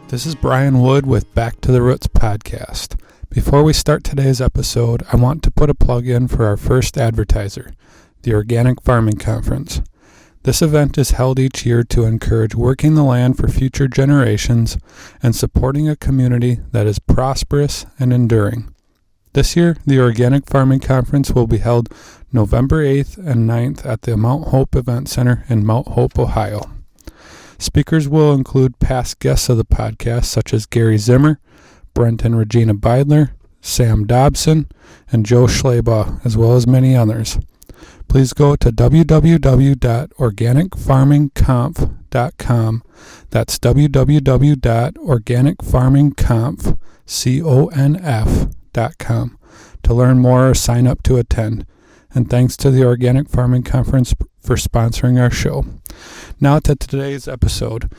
This is Brian Wood with Back to the Roots podcast. Before we start today's episode, I want to put a plug in for our first advertiser, the Organic Farming Conference. This event is held each year to encourage working the land for future generations and supporting a community that is prosperous and enduring. This year, the Organic Farming Conference will be held November 8th and 9th at the Mount Hope Event Center in Mount Hope, Ohio. Speakers will include past guests of the podcast such as Gary Zimmer, Brent and Regina Beidler, Sam Dobson, and Joe Schleybaugh, as well as many others. Please go to www.organicfarmingconf.com. That's www.organicfarmingconf.com to learn more or sign up to attend. And thanks to the Organic Farming Conference for sponsoring our show. Now to today's episode.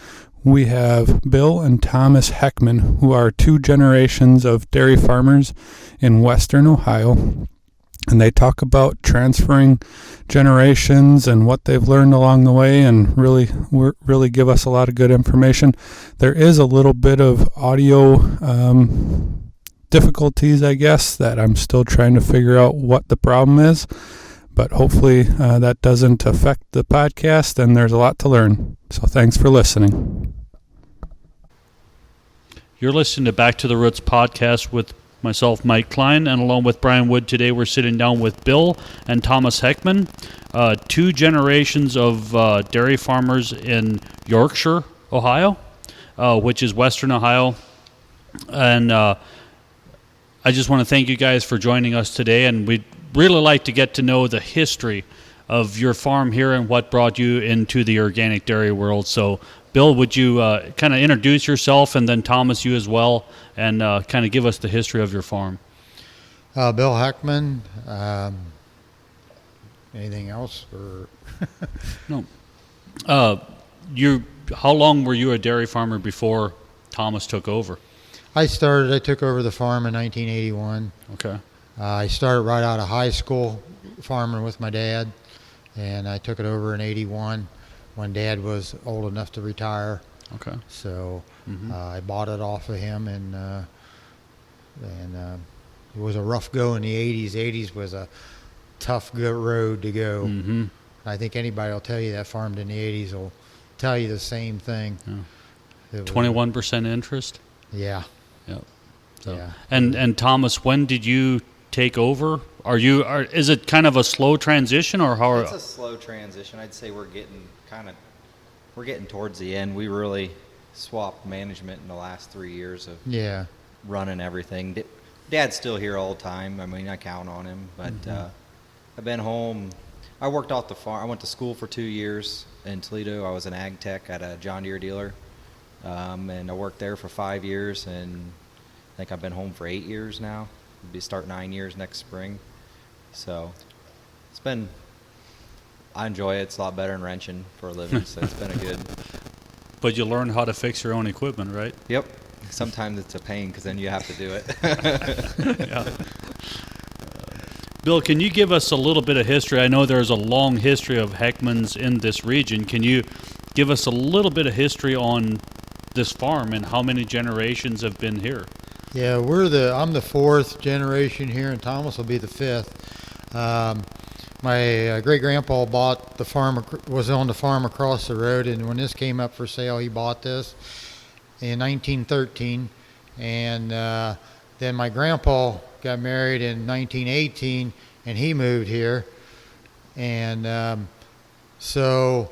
We have Bill and Thomas Heckman, who are two generations of dairy farmers in western Ohio. And they talk about transferring generations and what they've learned along the way, and really give us a lot of good information. There is a little bit of audio difficulties, I guess, that I'm still trying to figure out what the problem is. But hopefully that doesn't affect the podcast, and there's a lot to learn. So thanks for listening. You're listening to Back to the Roots podcast with myself, Mike Klein, and along with Brian Wood today, we're sitting down with Bill and Thomas Heckman, two generations of dairy farmers in Yorkshire, Ohio, which is western Ohio. And I just want to thank you guys for joining us today, and we'd really like to get to know the history of your farm here and what brought you into the organic dairy world. So, Bill, would you kind of introduce yourself, and then Thomas, you as well, and kind of give us the history of your farm? Bill Heckman. Anything else? Or No. How long were you a dairy farmer before Thomas took over? I took over the farm in 1981. Okay. I started right out of high school farming with my dad, and I took it over in 81 when Dad was old enough to retire. Okay. So I bought it off of him, and it was a rough go in the 80s. 80s was a tough road to go. Mm-hmm. I think anybody will tell you that farmed in the 80s will tell you the same thing. Yeah. 21% interest? Yeah. Yep. So, yeah. And Thomas, when did you take over? Is it kind of a slow transition, or how? It's a slow transition. I'd say we're getting towards the end. We really swapped management in the last 3 years of running everything. Dad's still here all the time. I mean, I count on him, but I've been home. I worked off the farm. I went to school for 2 years in Toledo. I was an ag tech at a John Deere dealer, and I worked there for 5 years, and I think I've been home for 8 years now. I'll start 9 years next spring. So I enjoy it. It's a lot better than wrenching for a living, so it's been a good. But you learn how to fix your own equipment, right? Yep. Sometimes it's a pain because then you have to do it. Yeah. Bill, can you give us a little bit of history? I know there's a long history of Heckmans in this region. Can you give us a little bit of history on this farm and how many generations have been here? Yeah, I'm the fourth generation here, and Thomas will be the fifth. My great-grandpa bought the farm, was on the farm across the road, and when this came up for sale, he bought this in 1913. And then my grandpa got married in 1918, and he moved here. And so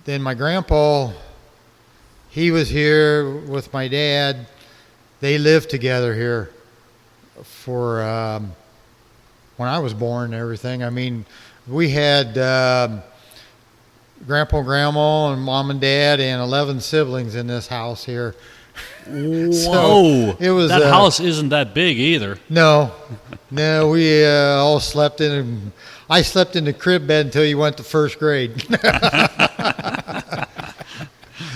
then my grandpa, he was here with my dad. They lived together here for when I was born and everything. I mean, we had Grandpa, Grandma, and Mom and Dad, and 11 siblings in this house here. Whoa! So it was, that house isn't that big either. No, we all slept in. I slept in the crib bed until you went to first grade.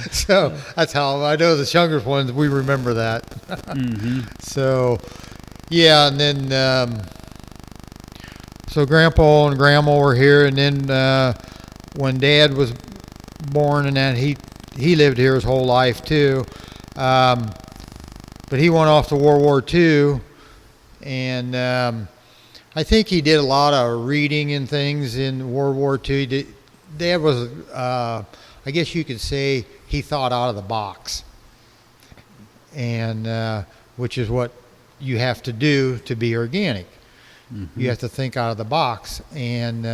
So that's how I know the younger ones, we remember that. Mm-hmm. So, yeah, and then so Grandpa and Grandma were here, and then when Dad was born and that, he lived here his whole life too. But he went off to World War II, and I think he did a lot of reading and things in World War II. Dad was, I guess you could say, he thought out of the box, and which is what you have to do to be organic. Mm-hmm. You have to think out of the box, and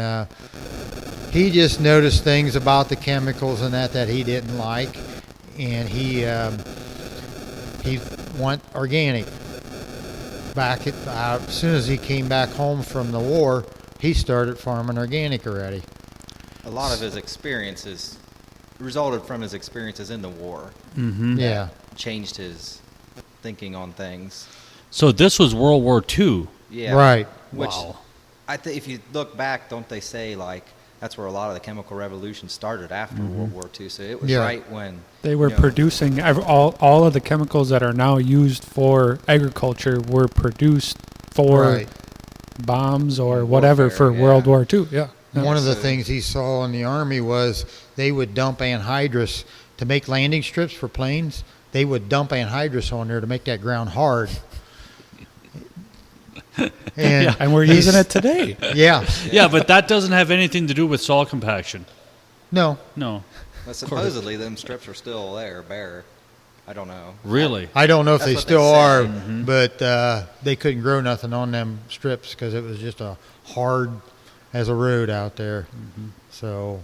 he just noticed things about the chemicals and that he didn't like, and he went organic. As soon as he came back home from the war, he started farming organic already. A lot of his experiences resulted from his experiences in the war. Mm-hmm. Yeah. Changed his thinking on things. So this was World War II. Yeah. Right. Which wow. I think if you look back, don't they say like that's where a lot of the chemical revolution started after World War II? So it was right when they were producing all of the chemicals that are now used for agriculture were produced for bombs or whatever for World War II. Yeah. One of the things he saw in the Army was they would dump anhydrous to make landing strips for planes. They would dump anhydrous on there to make that ground hard. And we're using it today. Yeah. Yeah, but that doesn't have anything to do with soil compaction. No. No. Well, supposedly them strips are still there, bare. I don't know. Really? I don't know if they still are, mm-hmm. but they couldn't grow nothing on them strips because it was just a hard as a road out there. Mm-hmm. So,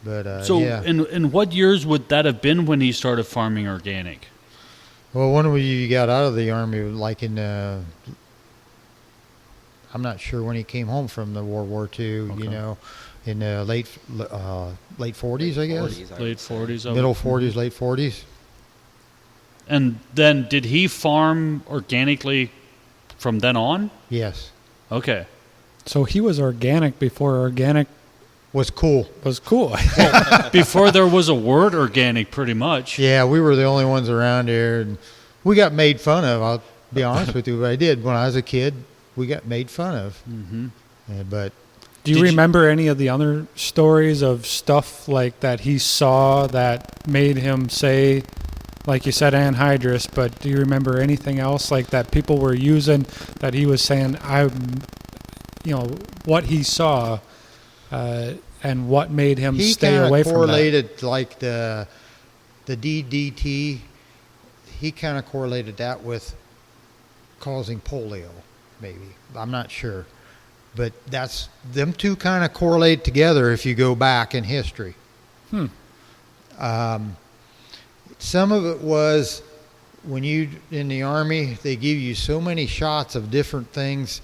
but so yeah. in what years would that have been when he started farming organic? Well, when you got out of the Army, like in I'm not sure when he came home from the World War II. Okay. You know, in the late 40s, I guess. 40s, Late 40s. Middle 40s, late 40s. And then did he farm organically from then on? Yes. Okay. So he was organic before organic was cool. Before there was a word organic, pretty much. Yeah, we were the only ones around here, and we got made fun of. I'll be honest with you, but I did when I was a kid. We got made fun of. Mm-hmm. But do you remember any of the other stories of stuff like that he saw that made him say, like you said, anhydrous? But do you remember anything else like that people were using that he was saying, what he saw? And what made him stay away from that? He correlated like the DDT. He kind of correlated that with causing polio, maybe. I'm not sure, but them two kind of correlate together if you go back in history. Some of it was when you in the Army, they give you so many shots of different things,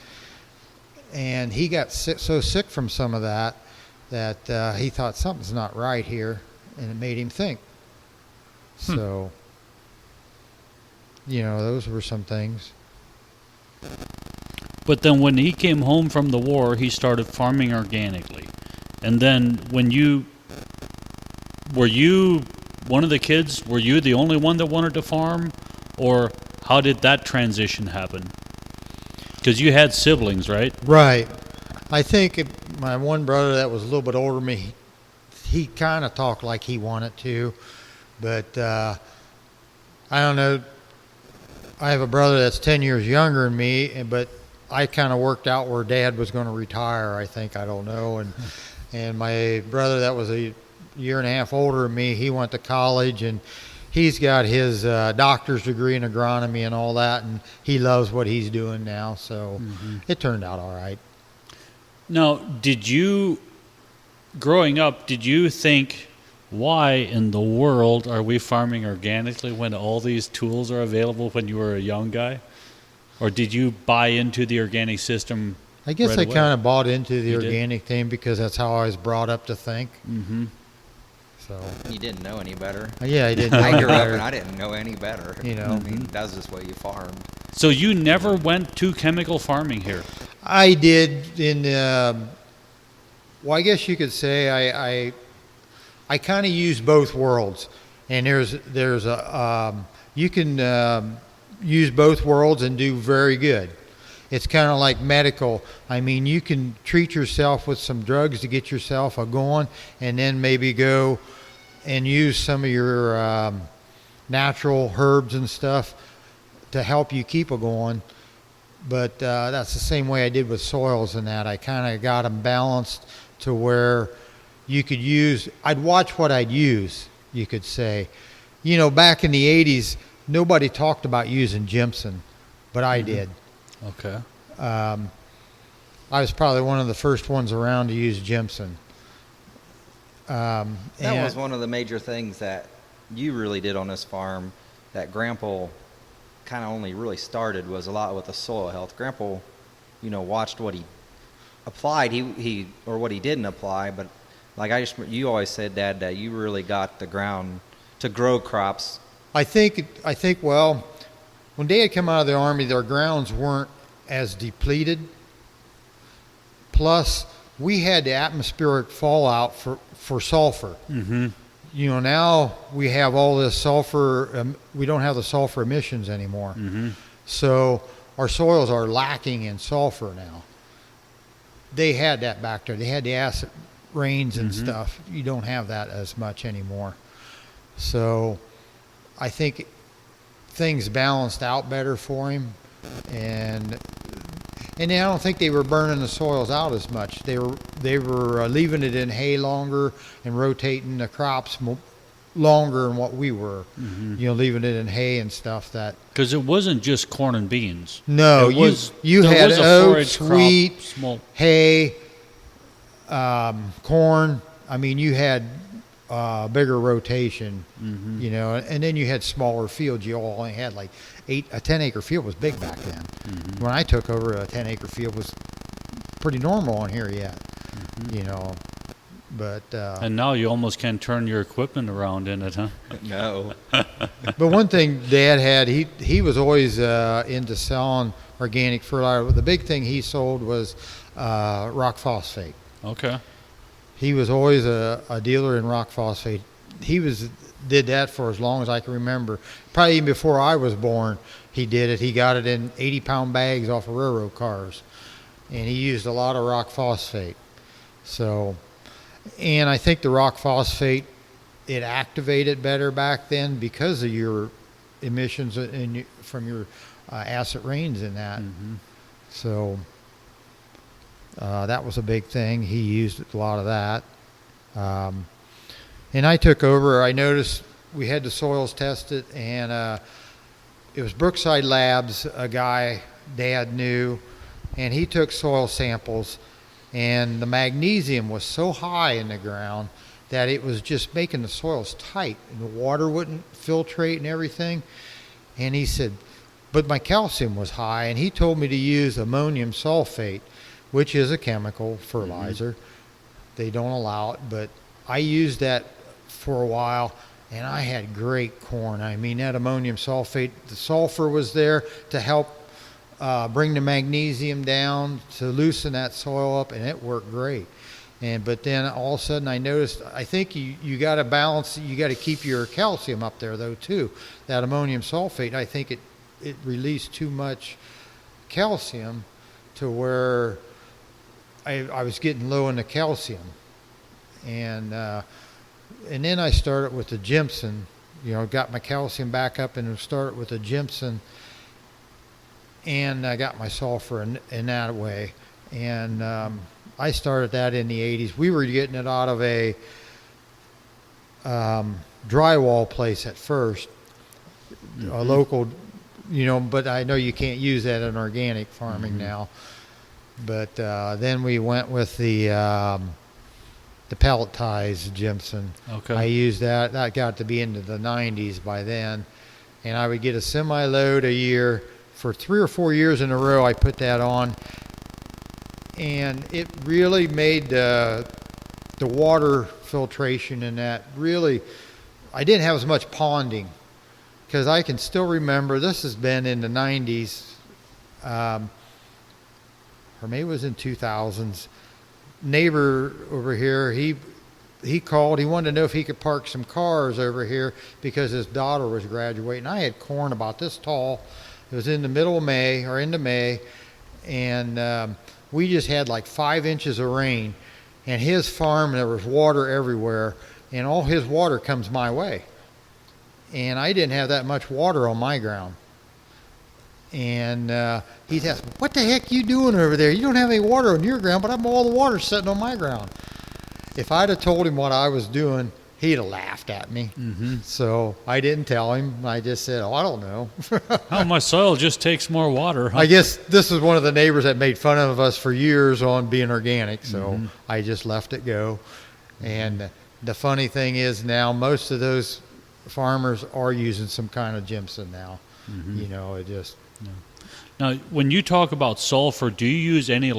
and he got so sick from some of that he thought something's not right here, and it made him think. So, those were some things. But then when he came home from the war, he started farming organically. And then were you one of the kids, were you the only one that wanted to farm? Or how did that transition happen? Because you had siblings, right? Right. I think my one brother that was a little bit older than me, he kind of talked like he wanted to. But I don't know. I have a brother that's 10 years younger than me, but I kind of worked out where Dad was going to retire, I think. I don't know. And my brother that was a year and a half older than me, he went to college, and he's got his doctor's degree in agronomy and all that, and he loves what he's doing now. So it turned out all right. Now, growing up, did you think, why in the world are we farming organically when all these tools are available when you were a young guy? Or did you buy into the organic system? I guess I kind of bought into the organic thing because that's how I was brought up to think. Mm-hmm. So you didn't know any better. Yeah, I didn't know I grew any up better. and I didn't know any better. I mean, that was just the way you farmed. So you never went to chemical farming here? I did I guess you could say I kind of use both worlds, and there's you can use both worlds and do very good. It's kind of like medical. I mean, you can treat yourself with some drugs to get yourself going, and then maybe go and use some of your natural herbs and stuff to help you keep it going. But that's the same way I did with soils and that. I kind of got them balanced to where you could use, I'd watch what I'd use, you could say. You know, back in the 80s, nobody talked about using Jimson, but I did. Okay. I was probably one of the first ones around to use Jimson. That was one of the major things that you really did on this farm that Grandpa kind of only really started was a lot with the soil health. Grandpa, you know, watched what he applied, he or what he didn't apply, but like you always said, Dad, that you really got the ground to grow crops. I think well, when Dad came out of the Army, their grounds weren't as depleted. Plus, we had the atmospheric fallout for sulfur. Mm-hmm. You know, now we have all this sulfur. We don't have the sulfur emissions anymore. Mm-hmm. So our soils are lacking in sulfur now. They had that back there. They had the acid rains and stuff. You don't have that as much anymore. So I think things balanced out better for him. And then I don't think they were burning the soils out as much. They were leaving it in hay longer and rotating the crops longer than what we were. Mm-hmm. You know, leaving it in hay and stuff. That because it wasn't just corn and beans. No, you had oats, wheat, hay, corn. I mean, you had bigger rotation. Mm-hmm. You know, and then you had smaller fields. You only had like a 10-acre field was big back then. Mm-hmm. When I took over, a 10-acre field was pretty normal on here yet. Mm-hmm. You know, but and now you almost can't turn your equipment around in it, huh? No. But one thing Dad had, he was always into selling organic fertilizer. The big thing he sold was rock phosphate. Okay. He was always a dealer in rock phosphate. He did that for as long as I can remember. Probably even before I was born, he did it. He got it in 80-pound bags off of railroad cars. And he used a lot of rock phosphate. So, and I think the rock phosphate, it activated better back then because of your emissions from your acid rains and that. Mm-hmm. So that was a big thing. He used a lot of that. And I took over. I noticed we had the soils tested, and it was Brookside Labs, a guy Dad knew, and he took soil samples, and the magnesium was so high in the ground that it was just making the soils tight, and the water wouldn't filtrate and everything. And he said, but my calcium was high, and he told me to use ammonium sulfate, which is a chemical fertilizer. Mm-hmm. They don't allow it, but I used that for a while, and I had great corn. I mean, that ammonium sulfate, the sulfur was there to help bring the magnesium down, to loosen that soil up, and it worked great. But then all of a sudden I noticed, I think you got to balance, you got to keep your calcium up there though too. That ammonium sulfate, I think it released too much calcium to where I was getting low in the calcium. And then I started with the Jimson, you know, got my calcium back up and started with the Jimson, and I got my sulfur in that way. And I started that in the 80s. We were getting it out of a drywall place at first, a local, you know, but I know you can't use that in organic farming now. But then we went with the pelletized Jimson. Okay. I used that. That got to be into the 90s by then. And I would get a semi-load a year. For 3 or 4 years in a row, I put that on. And it really made the water filtration in that really, I didn't have as much ponding. Because I can still remember, this has been in the 90s, or maybe it was in 2000s. Neighbor over here, he called. He wanted to know if he could park some cars over here because his daughter was graduating. I had corn about this tall. It was in the middle of May, or into May, and we just had like 5 inches of rain. And his farm, there was water everywhere, and all his water comes my way. and I didn't have that much water on my ground. And he'd ask, "What the heck you doing over there? You don't have any water on your ground, but I'm all the water sitting on my ground." If I'd have told him what I was doing, he'd have laughed at me. Mm-hmm. So I didn't tell him. I just said, "Oh, I don't know." Oh, my soil just takes more water. Huh? I guess this is one of the neighbors that made fun of us for years on being organic, so Mm-hmm. I just left it go. And the funny thing is now most of those farmers are using some kind of gypsum now. Mm-hmm. You know, it just... Now, when you talk about sulfur, do you use any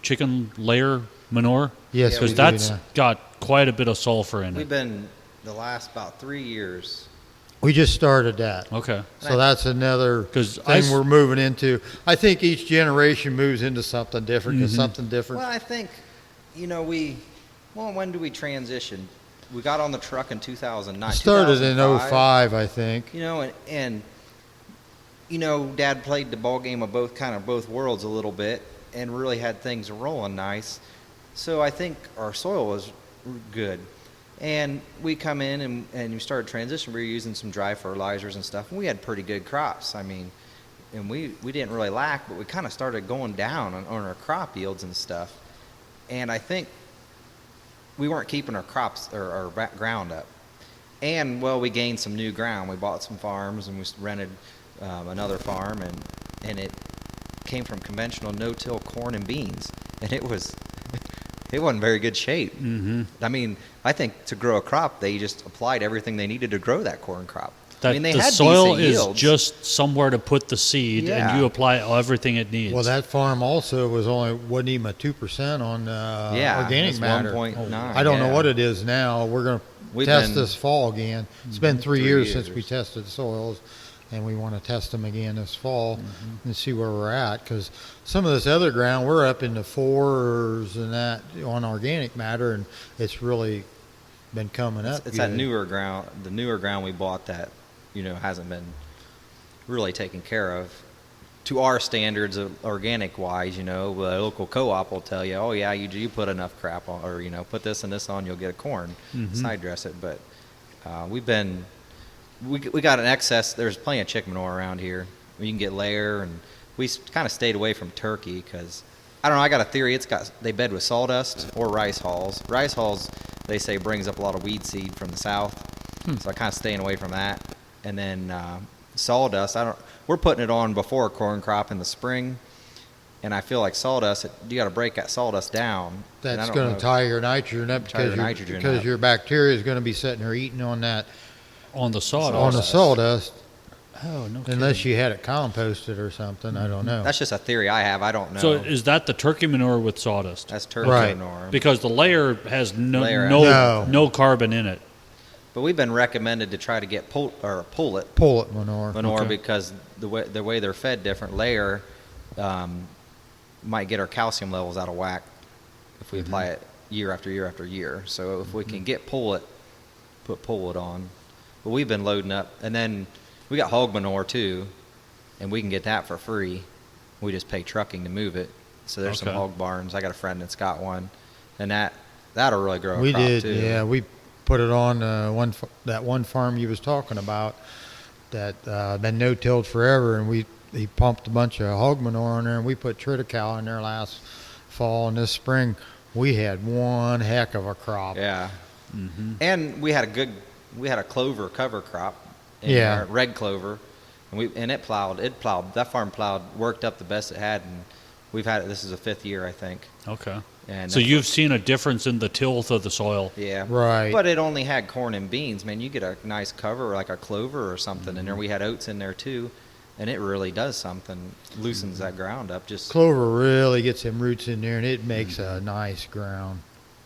chicken layer manure? Yes, Because we do that's now. got quite a bit of sulfur in We've it. been the last about 3 years. We just started that. Okay. So that's another 'Cause thing we're moving into. I think each generation moves into something different, 'cause something different. Well, I think, when do we transition? We got on the truck in 2009. Started in 2005. 05, I think. Dad played the ball game of both worlds a little bit and really had things rolling nice. So I think our soil was good. And we come in and we started transition. We were using some dry fertilizers and stuff, and we had pretty good crops. I mean, and we didn't really lack, but we kind of started going down on our crop yields and stuff. And I think we weren't keeping our crops or our ground up. And, we gained some new ground. We bought some farms and we rented another farm, and it came from conventional no-till corn and beans. And it wasn't very good shape. Mm-hmm. I mean, I think to grow a crop, they just applied everything they needed to grow that corn crop. They the had soil is yields. just somewhere to put the seed, and you apply everything it needs. Well, that farm also wasn't even a 2% on organic matter. 1.9. I don't know what it is now. We're going to test this fall again. It's been 3 years since we tested the soils, and we want to test them again this fall and see where we're at. Because some of this other ground, we're up in the 4s and that on organic matter, and it's really been coming up. It's that newer ground, the newer ground we bought that, hasn't been really taken care of to our standards of organic wise. The local co-op will tell you, "Oh yeah, you put enough crap on, or put this and this on, you'll get a corn, side dress it." But we got an excess. There's plenty of chicken manure around here. You can get layer, and we kind of stayed away from turkey because I don't know. I got a theory. They bed with sawdust or rice hulls. Rice hulls, they say, brings up a lot of weed seed from the south, so I kind of staying away from that. And then sawdust, we're putting it on before a corn crop in the spring, and I feel like sawdust, you got to break that sawdust down. That's going to tie your nitrogen up because your bacteria is going to be sitting there eating on that. On the sawdust. On the sawdust. Oh, no kidding. Unless you had it composted or something, I don't know. That's just a theory I have. I don't know. So is that the turkey manure with sawdust? That's turkey manure. Because the layer has no carbon in it. But we've been recommended to try to get pullet manure because the way they're fed different. Layer might get our calcium levels out of whack if we apply it year after year after year. So if we can get put pullet on. But we've been loading up, and then we got hog manure too, and we can get that for free. We just pay trucking to move it. So there's some hog barns. I got a friend that's got one, and that'll really grow a crop too. Yeah. We put it on that one farm you was talking about that been no-tilled forever, and he pumped a bunch of hog manure in there, and we put triticale in there last fall, and this spring we had one heck of a crop. Yeah. And we had a clover cover crop, red clover, and it plowed. That farm worked up the best it had, and we've had it. This is the 5th year, I think. Okay. And so you've seen a difference in the tilth of the soil. Yeah. Right. But it only had corn and beans. Man, you get a nice cover like a clover or something in there. We had oats in there too, and it really does something. Loosens that ground up. Clover really gets them roots in there, and it makes a nice ground.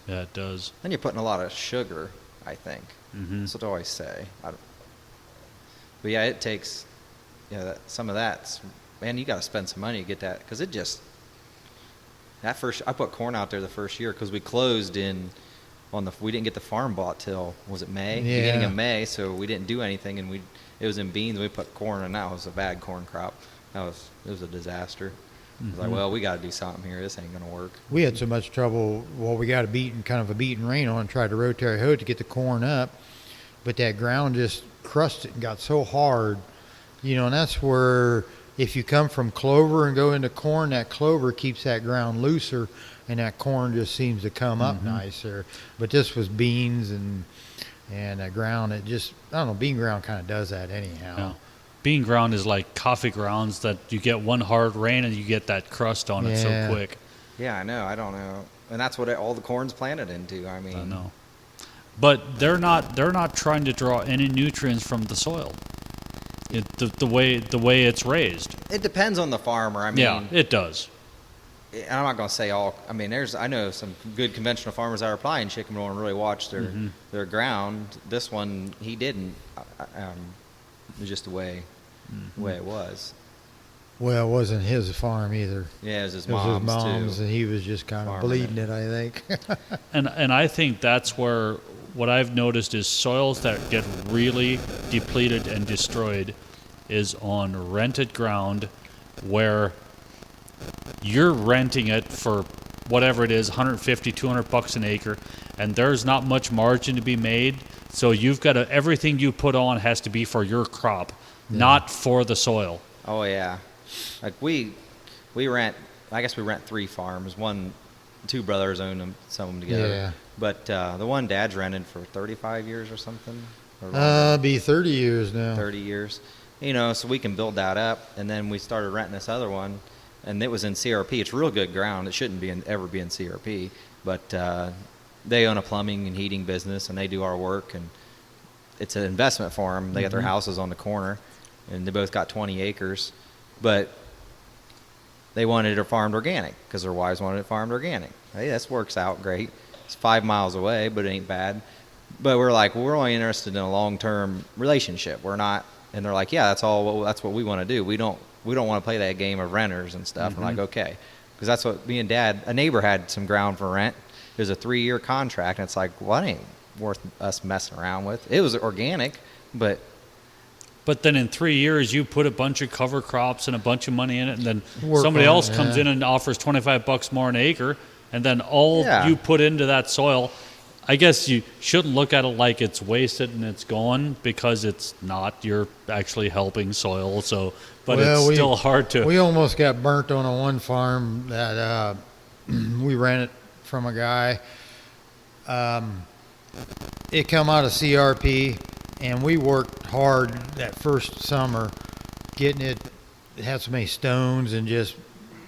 Yeah, it does. Then you're putting a lot of sugar, I think. That's what I always say. But yeah, it takes, some of that. Man, you got to spend some money to get that, because I put corn out there the first year because we closed we didn't get the farm bought till, was it May? Yeah. Beginning of May, so we didn't do anything, and it was in beans, and we put corn, and that was a bad corn crop. It was a disaster. I was like, well, we got to do something here. This ain't going to work. We had so much trouble. Well, we got a beating rain on and tried to rotate hoe to get the corn up, but that ground just crusted and got so hard, and that's where if you come from clover and go into corn, that clover keeps that ground looser, and that corn just seems to come up nicer. But this was beans and ground. It just, I don't know, bean ground kind of does that anyhow. Yeah. Bean ground is like coffee grounds that you get one hard rain and you get that crust on it so quick. Yeah, I know. I don't know. And that's what all the corn's planted into. I mean, I know. But they're not trying to draw any nutrients from the soil. The way it's raised. It depends on the farmer. I mean, yeah, it does. I'm not going to say all. I mean, I know some good conventional farmers that are applying chicken manure and really watch their ground. This one, he didn't. It was just the way it was. Well, it wasn't his farm either. Yeah, it was his mom's, too. And he was just kind of bleeding it, I think. and I think that's where what I've noticed is soils that get really depleted and destroyed is on rented ground where you're renting it for whatever it is, $150, $200 an acre, and there's not much margin to be made. So you've got everything you put on has to be for your crop, not for the soil. Oh yeah, like we rent. I guess we rent 3 farms. Two brothers own them, some of them together. Yeah. But the one Dad's rented for 35 years or something. Be 30 years now. 30 years. So we can build that up, and then we started renting this other one, and it was in CRP. It's real good ground. It shouldn't ever be in CRP, but they own a plumbing and heating business, and they do our work, and it's an investment for them. They got their houses on the corner, and they both got 20 acres, but they wanted it farmed organic because their wives wanted it farmed organic. Hey, this works out great. It's 5 miles away, but it ain't bad. But we're like, we're only interested in a long-term relationship. We're not, and they're like, yeah, that's what we want to do. We don't want to play that game of renters and stuff. We're like, okay, because that's what me and Dad. A neighbor had some ground for rent. It was a 3-year contract, and it's like, well, that ain't worth us messing around with. It was organic, but then in 3 years, you put a bunch of cover crops and a bunch of money in it, and then somebody else comes in and offers $25 more an acre, and then all you put into that soil, I guess you shouldn't look at it like it's wasted and it's gone, because it's not. You're actually helping soil. So, but it's still hard to. We almost got burnt on a one farm that we rented from a guy. It come out of CRP, and we worked hard that first summer getting it. It had so many stones, and just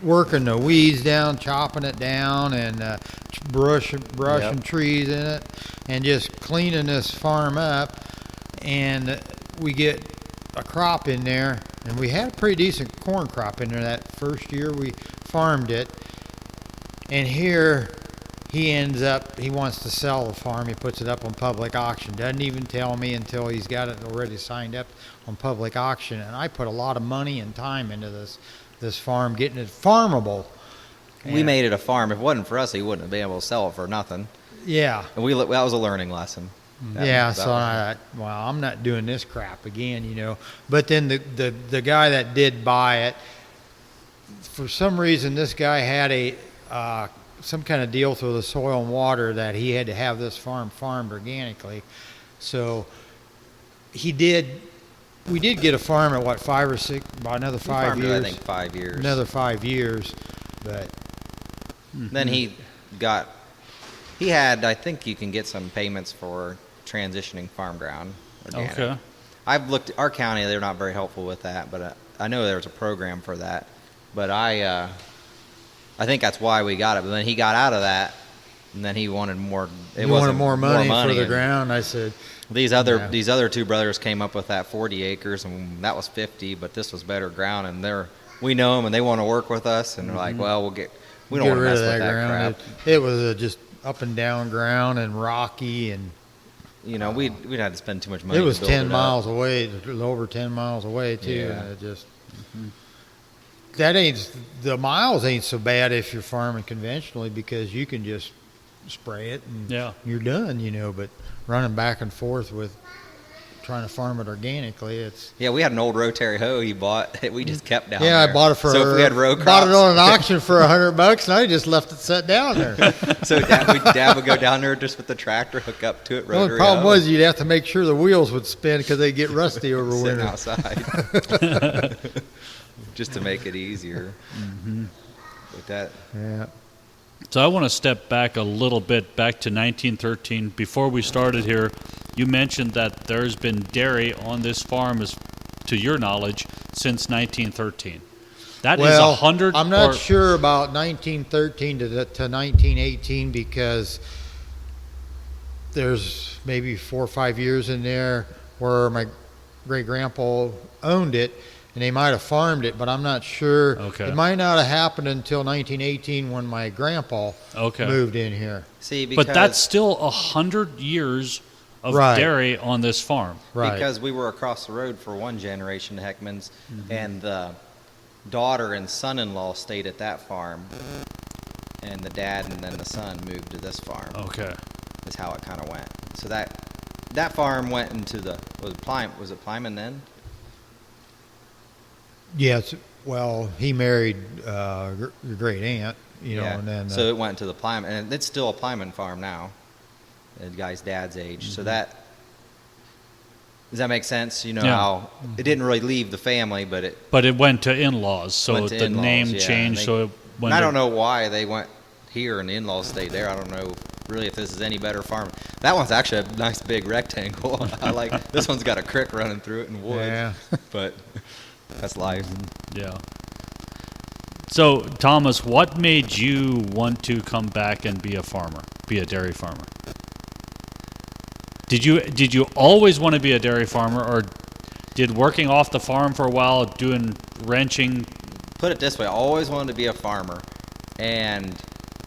working the weeds down, chopping it down, and brushing trees in it, and just cleaning this farm up. And we get a crop in there, and we had a pretty decent corn crop in there that first year we farmed it. And here he wants to sell the farm. He puts it up on public auction. Doesn't even tell me until he's got it already signed up on public auction. And I put a lot of money and time into this farm, getting it farmable. We made it a farm. If it wasn't for us, he wouldn't have been able to sell it for nothing. Yeah. And that was a learning lesson. So I thought, well, I'm not doing this crap again, But then the guy that did buy it, for some reason, this guy had some kind of deal through the soil and water that he had to have this farm farmed organically. So we did get a farm at 5 or 6, about another 5 years. I think 5 years. Another 5 years, but then he had, I think you can get some payments for transitioning farm ground organic. Okay. I've looked at our county, they're not very helpful with that, but I know there's a program for that. But I think that's why we got it. But then he got out of that, and then he wanted more. He wanted more money for the ground. I said, these other 2 brothers came up with that 40 acres, and that was 50. But this was better ground, and we know them, and they want to work with us. And they're like, well, we don't want to mess with that ground. crap. It was just up and down ground and rocky, and we'd had to spend too much money. It was to build 10 miles away, over 10 miles away too. Yeah. And it just the miles ain't so bad if you're farming conventionally, because you can just spray it and you're done, But running back and forth with trying to farm it organically. Yeah, we had an old rotary hoe he bought. We just kept down Yeah, there. I bought it for. So if we had row crops, bought it on an auction for $100, and I just left it set down there. So Dad would go down there just with the tractor, hook up to it. The only problem was you'd have to make sure the wheels would spin because they get rusty over sitting winter. outside, just to make it easier. Mm-hmm. With that, Yeah. So I want to step back a little bit, back to 1913. Before we started here, you mentioned that there's been dairy on this farm, to your knowledge, since 1913. That is Well, 100. I'm not sure about 1913 to 1918 because there's maybe 4 or 5 years in there where my great-grandpa owned it, and they might have farmed it, but I'm not sure. Okay. It might not have happened until 1918 when my grandpa moved in here. see, because, But that's still 100 years of Right. dairy on this farm. Right. because we were across the road for one generation, the Heckmans, and the daughter and son-in-law stayed at that farm, and the dad and then the son moved to this farm. Okay. Is how it kind of went. So that farm went into was it Plyman then? Yes. Well, he married your great aunt, and then So it went to the Plyman, and it's still a Plyman farm now. The guy's dad's age. So does that make sense? You know Yeah. how it didn't really leave the family, but it But it went to in-laws, so went to the in-laws, name yeah, changed. and So it went. and I to- don't know why they went here and the in-laws stayed there. I don't know really if this is any better farm. That one's actually a nice big rectangle. I like this one's got a creek running through it and woods. Yeah. But that's life. Yeah. So, Thomas, what made you want to come back and be a dairy farmer? Did you always want to be a dairy farmer, or did working off the farm for a while, doing ranching? Put it this way, I always wanted to be a farmer, and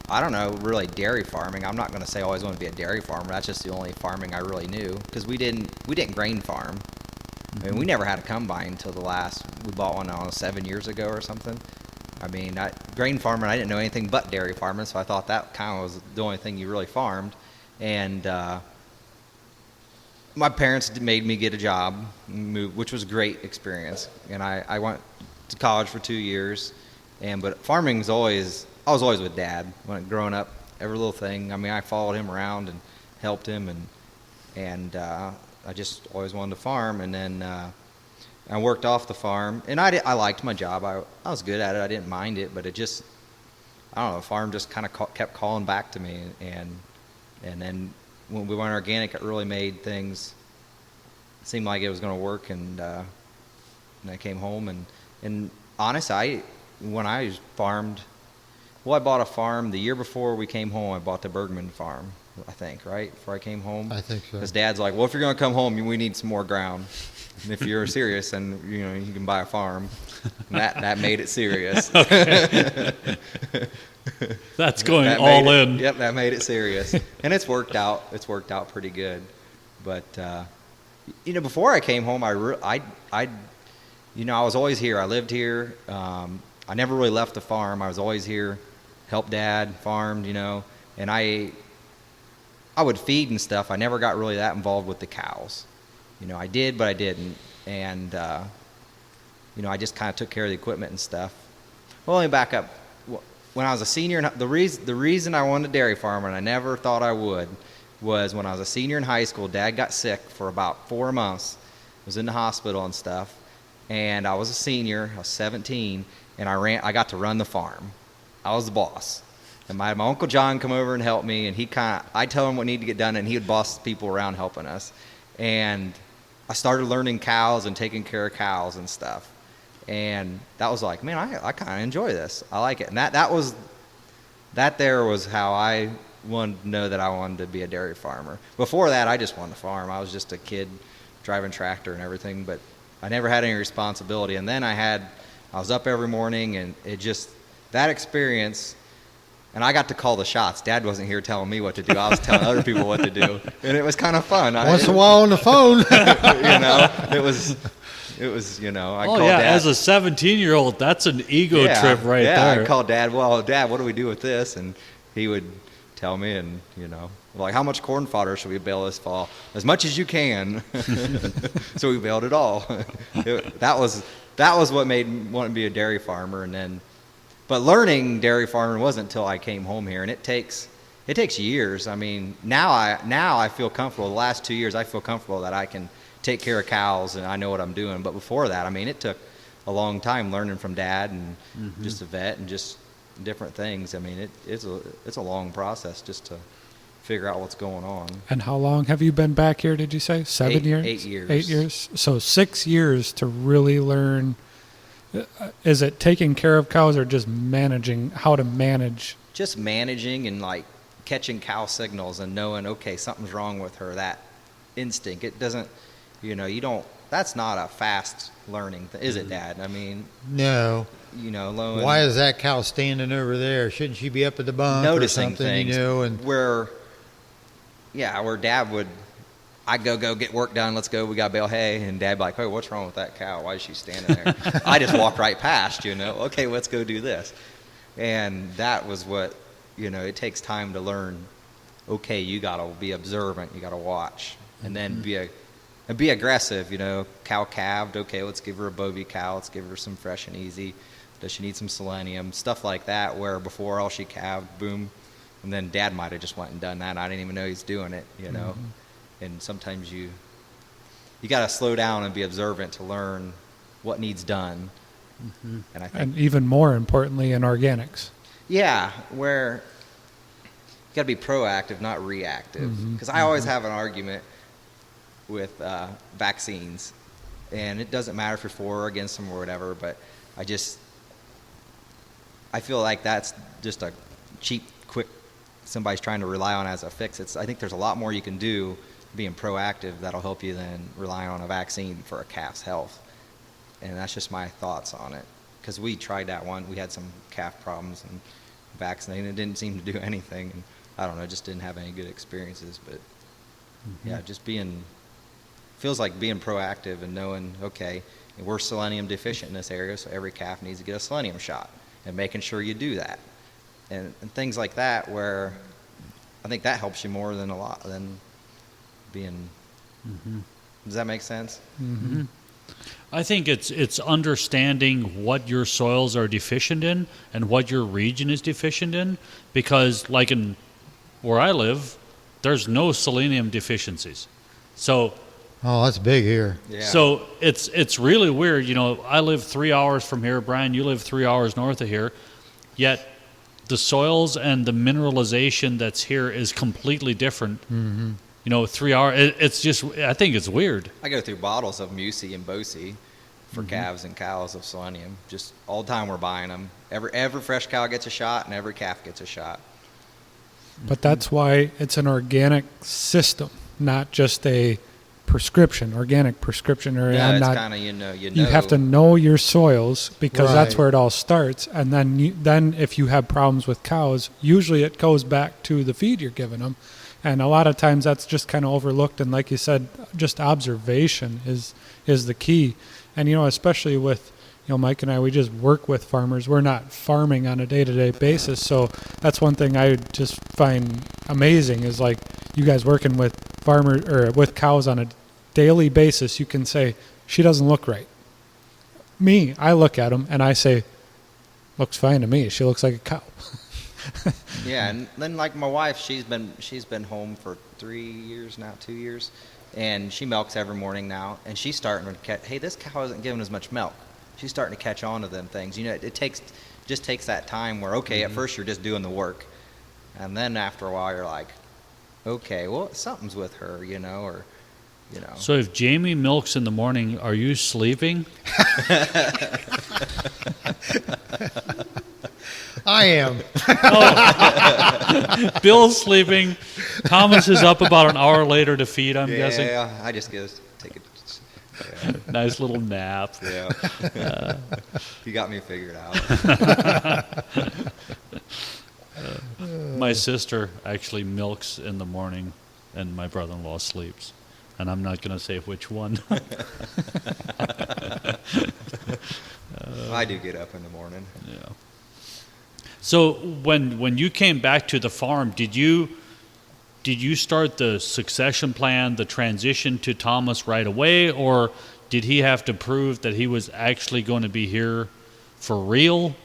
I don't know, really dairy farming. I'm not going to say I always wanted to be a dairy farmer. That's just the only farming I really knew, because we didn't grain farm. I mean, we never had a combine until we bought one, I don't know, 7 years ago or something. I mean, grain farming, I didn't know anything but dairy farming, so I thought that kind of was the only thing you really farmed. And my parents made me get a job, which was a great experience. And I went to college for 2 years, but farming I was always with Dad growing up. Every little thing. I mean, I followed him around and helped him, and I just always wanted to farm. And then I worked off the farm, and I liked my job. I was good at it. I didn't mind it, but I don't know. The farm just kind of kept calling back to me, and then when we went organic, it really made things seem like it was going to work. And I came home, and honestly, when I farmed, I bought a farm the year before we came home. I bought the Bergman farm, I think, right before I came home. I think so. Because Dad's like, well, if you're going to come home, we need some more ground. And if you're serious, then you can buy a farm. And that made it serious. That's going all in. Yep, that made it serious, and it's worked out. It's worked out pretty good. But before I came home, I was always here. I lived here. I never really left the farm. I was always here, helped Dad, farmed, and I would feed and stuff. I never got really that involved with the cows. I did, but I didn't. And, I just kind of took care of the equipment and stuff. Well, let me back up. When I was a senior, the reason I wanted a dairy farm, and I never thought I would, was when I was a senior in high school, Dad got sick for about 4 months. Was in the hospital and stuff. And I was a senior. I was 17, and I got to run the farm. I was the boss. And my Uncle John come over and helped me, and I tell him what needed to get done, and he would boss people around helping us. And I started learning cows and taking care of cows and stuff. And that was like, man, I kind of enjoy this. I like it. And that was how I wanted to know that I wanted to be a dairy farmer. Before that, I just wanted to farm. I was just a kid driving tractor and everything, but I never had any responsibility. And then I was up every morning, and that experience, and I got to call the shots. Dad wasn't here telling me what to do. I was telling other people what to do, and it was kind of fun. Once in a while on the phone. It was. I called Dad. As a 17-year-old, that's an ego trip right there. I called Dad. Well, Dad, what do we do with this? And he would tell me, and like, how much corn fodder should we bale this fall? As much as you can. So we baled it all. That was what made me want to be a dairy farmer. But learning dairy farming wasn't until I came home here, and it takes years. I mean, now I feel comfortable. The last 2 years, I feel comfortable that I can take care of cows and I know what I'm doing. But before that, I mean, it took a long time learning from Dad and just a vet and just different things. I mean, it's a long process just to figure out what's going on. And how long have you been back here, did you say? 7 years? 8 years. 8 years. So 6 years to really learn. Is it taking care of cows or just managing, how to manage? Just managing and like catching cow signals and knowing, okay, something's wrong with her. That instinct. It doesn't, that's not a fast learning thing, is it, Dad? I mean, no. Why is that cow standing over there? Shouldn't she be up at the bump noticing or something, things, and where Dad would, I'd go get work done, let's go, we got bale hay, and Dad'd be like, hey, what's wrong with that cow? Why is she standing there? I just walked right past, okay, let's go do this. And that was what, it takes time to learn, okay, you got to be observant, you got to watch, and then be aggressive, cow calved, okay, let's give her a bovie cow, let's give her some fresh and easy. Does she need some selenium? Stuff like that, where before all she calved, boom, and then Dad might have just went and done that, and I didn't even know he's doing it, And sometimes you got to slow down and be observant to learn what needs done. And I think, and even more importantly, in organics. Yeah, where you got to be proactive, not reactive. Because I always have an argument with vaccines, and it doesn't matter if you're for or against them or whatever, but I feel like that's just a cheap, quick, somebody's trying to rely on as a fix. I think there's a lot more you can do being proactive that'll help you than relying on a vaccine for a calf's health. And that's just my thoughts on it. Because we tried that one. We had some calf problems and vaccinating. It didn't seem to do anything. And I don't know, just didn't have any good experiences. But yeah, just feels like being proactive and knowing, okay, we're selenium deficient in this area, so every calf needs to get a selenium shot, and making sure you do that. And things like that, where I think that helps you more than being. Does that make sense? I think it's understanding what your soils are deficient in and what your region is deficient in, because like in where I live, there's no selenium deficiencies. So that's big here. Yeah. So it's really weird. I live 3 hours from here. Brian, you live 3 hours north of here, yet the soils and the mineralization that's here is completely different. 3 hours. It's just, I think it's weird. I go through bottles of Musi and Bosi for calves and cows of selenium. Just all the time we're buying them. Every fresh cow gets a shot, and every calf gets a shot. But that's why it's an organic system, not just a organic prescription. Yeah, it's kind of, You have to know your soils, because that's where it all starts. And then if you have problems with cows, usually it goes back to the feed you're giving them. And a lot of times that's just kind of overlooked. And like you said, just observation is the key. And, especially with, Mike and I, we just work with farmers. We're not farming on a day-to-day basis. So that's one thing I just find amazing is like you guys working with farmers or with cows on a daily basis. You can say, she doesn't look right. Me, I look at them and I say, looks fine to me. She looks like a cow. Yeah, and then like my wife, she's been home for 3 years now, 2 years, and she milks every morning now, and she's starting to catch, hey, this cow isn't giving as much milk. She's starting to catch on to them things. It just takes that time where, okay, at first you're just doing the work, and then after a while you're like, okay, well, something's with her, or. So if Jamie milks in the morning, are you sleeping? I am. Bill's sleeping. Thomas is up about an hour later to feed, I'm guessing. Yeah, I just take a nice little nap. Yeah. You got me figured out. My sister actually milks in the morning, and my brother-in-law sleeps. And I'm not going to say which one. I do get up in the morning. Yeah. So when you came back to the farm, did you start the succession plan, the transition to Thomas right away, or did he have to prove that he was actually going to be here for real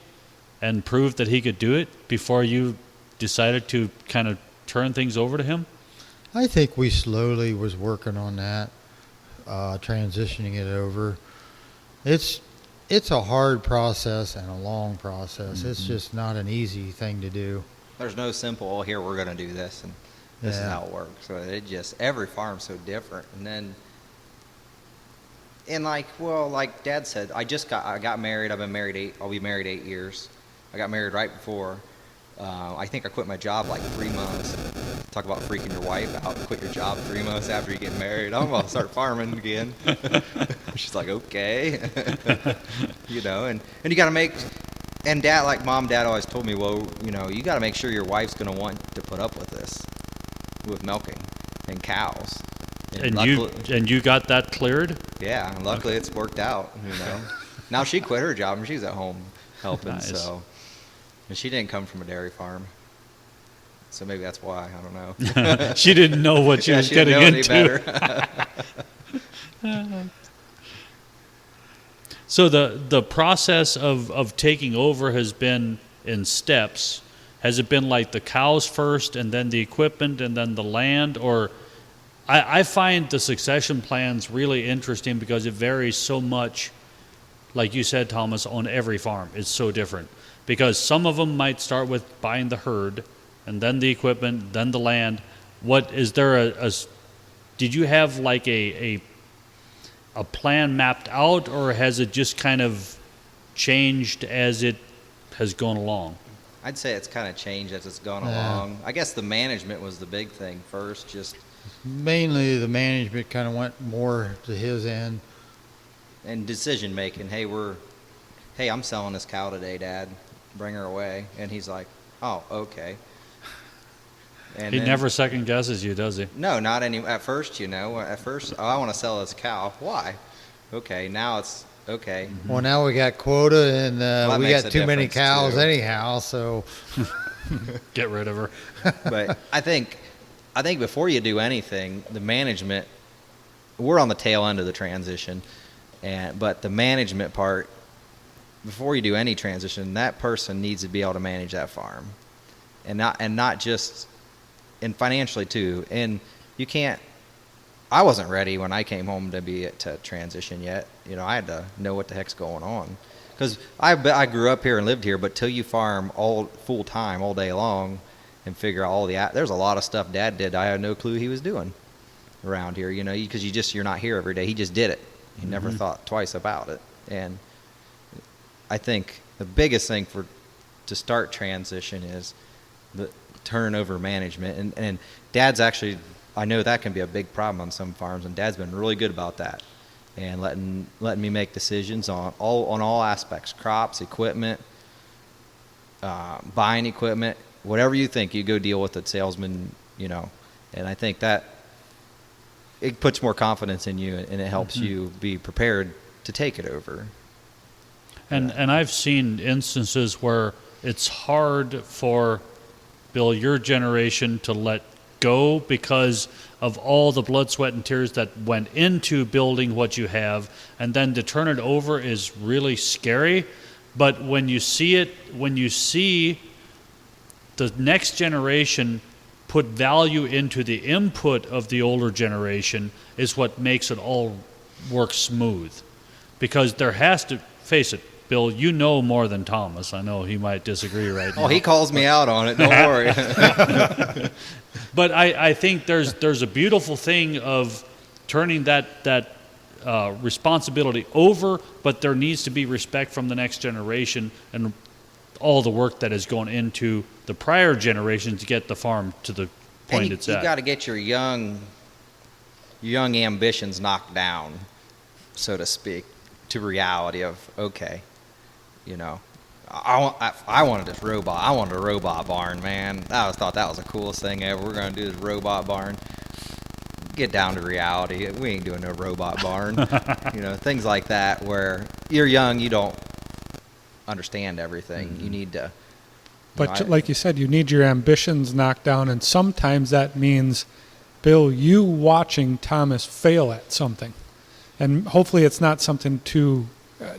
and prove that he could do it before you decided to kind of turn things over to him? I think we slowly was working on that, transitioning it over. It's a hard process and a long process. It's just not an easy thing to do. There's no simple, oh, here we're going to do this, and this is how it works. So it just, every farm's so different. And like Dad said, I got married. I'll be married 8 years. I got married right before. I think I quit my job like 3 months. Talk about freaking your wife out. Quit your job 3 months after you get married. I'm going to start farming again. She's like, okay. And you got to make, and Dad, like Mom, Dad always told me, well, you got to make sure your wife's going to want to put up with this, with milking and cows. And you got that cleared? Yeah, and luckily it's worked out, Now she quit her job and she's at home helping, Nice. so. And she didn't come from a dairy farm. So maybe that's why, I don't know. She didn't know what she was getting into. So the process of taking over has been in steps. Has it been like the cows first and then the equipment and then the land? Or I find the succession plans really interesting because it varies so much, like you said, Thomas, on every farm. It's so different. Because some of them might start with buying the herd, and then the equipment, then the land. What is there did you have like a plan mapped out, or has it just kind of changed as it has gone along? I'd say it's kind of changed as it's gone along. I guess the management was the big thing first. Just mainly the management kind of went more to his end. And decision making. Hey, I'm selling this cow today, Dad. Bring her away. And he's like, oh, okay. And He never second guesses you, does he? No, not any. At first, oh, I want to sell this cow. Why? Okay, now it's okay. Well, now we got quota, and we got too many cows too. Anyhow, so Get rid of her. But I think before you do anything, the management, we're on the tail end of the transition, but the management part, before you do any transition, that person needs to be able to manage that farm, and not just, and financially too. And you can't. I wasn't ready when I came home to transition yet. I had to know what the heck's going on, because I grew up here and lived here. But till you farm all full time all day long, and figure out there's a lot of stuff Dad did I had no clue he was doing around here. Because you're not here every day. He just did it. He never thought twice about it. And I think the biggest thing to start transition is the turnover management. And Dad's actually, I know that can be a big problem on some farms, and Dad's been really good about that, and letting me make decisions on all aspects: crops, equipment, buying equipment, whatever you think, you go deal with the salesman. And I think that it puts more confidence in you, and it helps you be prepared to take it over. And I've seen instances where it's hard for, Bill, your generation to let go because of all the blood, sweat, and tears that went into building what you have, and then to turn it over is really scary. But when you see the next generation put value into the input of the older generation, is what makes it all work smooth. Because there has to, face it, Bill, you know more than Thomas. I know he might disagree right now. Oh, he calls me out on it. Don't worry. But I think there's a beautiful thing of turning that responsibility over, but there needs to be respect from the next generation and all the work that has gone into the prior generation to get the farm to the point it's at. You got to get your young ambitions knocked down, so to speak, to reality of, okay, I wanted this robot. I wanted a robot barn, man. I always thought that was the coolest thing ever. We're going to do this robot barn. Get down to reality. We ain't doing no robot barn. Things like that where you're young, you don't understand everything. You need to But like you said, you need your ambitions knocked down, and sometimes that means, Bill, you watching Thomas fail at something. And hopefully it's not something too,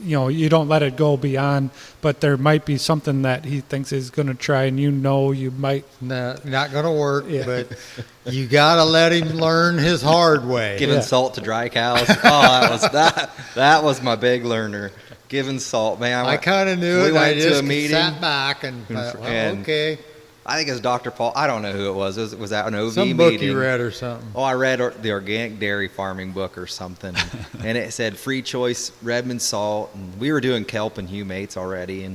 you don't let it go beyond, but there might be something that he thinks he's going to try, and you might. No, not going to work, but you got to let him learn his hard way. Giving salt to dry cows. Oh, that was my big learner. Giving salt, man. I kind of knew it. Went I to just a meeting, sat back and thought, well, okay. I think it was Dr. Paul. I don't know who it was. Was that an OV Some meeting? book you read or something. Oh, I read the organic dairy farming book or something, and it said free choice Redmond salt, and we were doing kelp and humates already,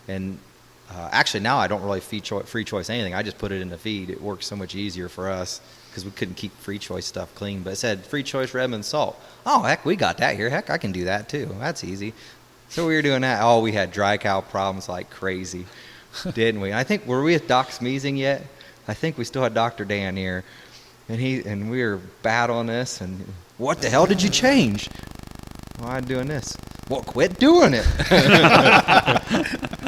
and actually now I don't really free choice anything. I just put it in the feed. It works so much easier for us because we couldn't keep free choice stuff clean. But it said free choice Redmond salt. Oh, heck, we got that here. Heck, I can do that too. That's easy. So we were doing that. Oh, we had dry cow problems like crazy, didn't we? I think, were we at Doc Smeezing yet? I think we still had Dr. Dan here. And we were battling this. And what the hell did you change? Well, I'm doing this. Well, quit doing it.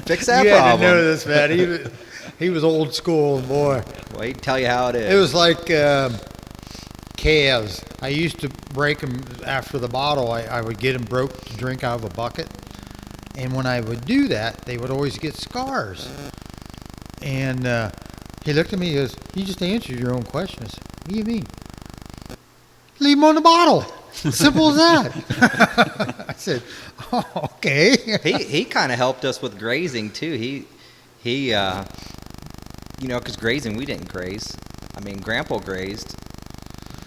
Fix that problem. You had to know this, man. He was old school, boy. Well, he'd tell you how it is. It was like calves. I used to break them after the bottle. I would get them broke to drink out of a bucket. And when I would do that, they would always get scars. And he looked at me, he goes, you just answered your own question. I said, what do you mean? Leave them on the bottle. Simple as that. I said, oh, okay. He kind of helped us with grazing, too. He because grazing, we didn't graze. I mean, Grandpa grazed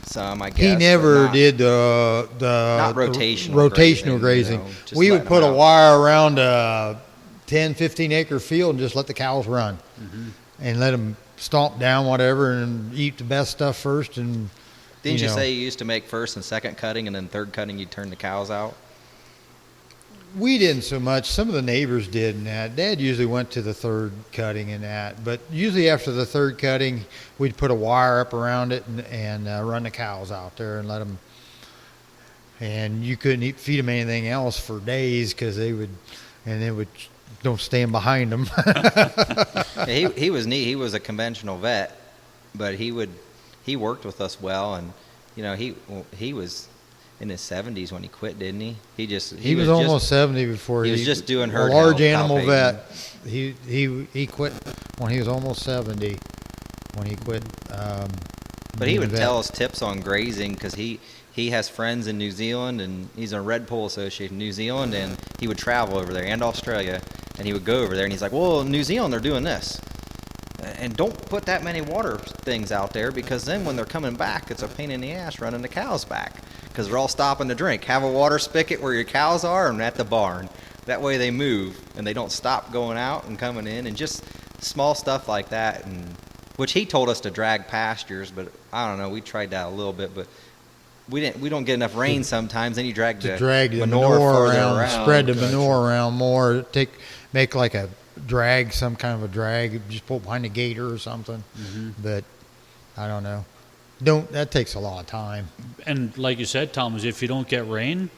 some, I guess. He never did the not rotational grazing. We would put a wire around a 10, 15-acre field and just let the cows run. Mm-hmm. And let them stomp down whatever and eat the best stuff first. And Didn't you say you used to make first and second cutting, and then third cutting you'd turn the cows out? We didn't so much. Some of the neighbors did and that. Dad usually went to the third cutting and that. But usually after the third cutting, we'd put a wire up around it and run the cows out there and let them. And you couldn't feed them anything else for days because they would don't stand behind them. He was neat. He was a conventional vet, but he worked with us well, and he was in his 70s when he quit, didn't he? He was almost 70 before he was just doing herd a large health, animal vet. He quit when he was almost 70 when he quit. But he would tell us tips on grazing because he has friends in New Zealand, and he's in a Red Bull Association in New Zealand, and he would travel over there and Australia, and he would go over there, and he's like, well, in New Zealand they're doing this. And don't put that many water things out there because then when they're coming back, it's a pain in the ass running the cows back because they're all stopping to drink. Have a water spigot where your cows are and at the barn. That way they move and they don't stop going out and coming in, and just small stuff like that. And which he told us to drag pastures, but I don't know. We tried that a little bit, but we don't get enough rain sometimes. Then you drag the manure around, spread the manure around more. Make like a drag, some kind of a drag, just pull behind a gator or something. Mm-hmm. But I don't know. That takes a lot of time. And like you said, Thomas, if you don't get rain,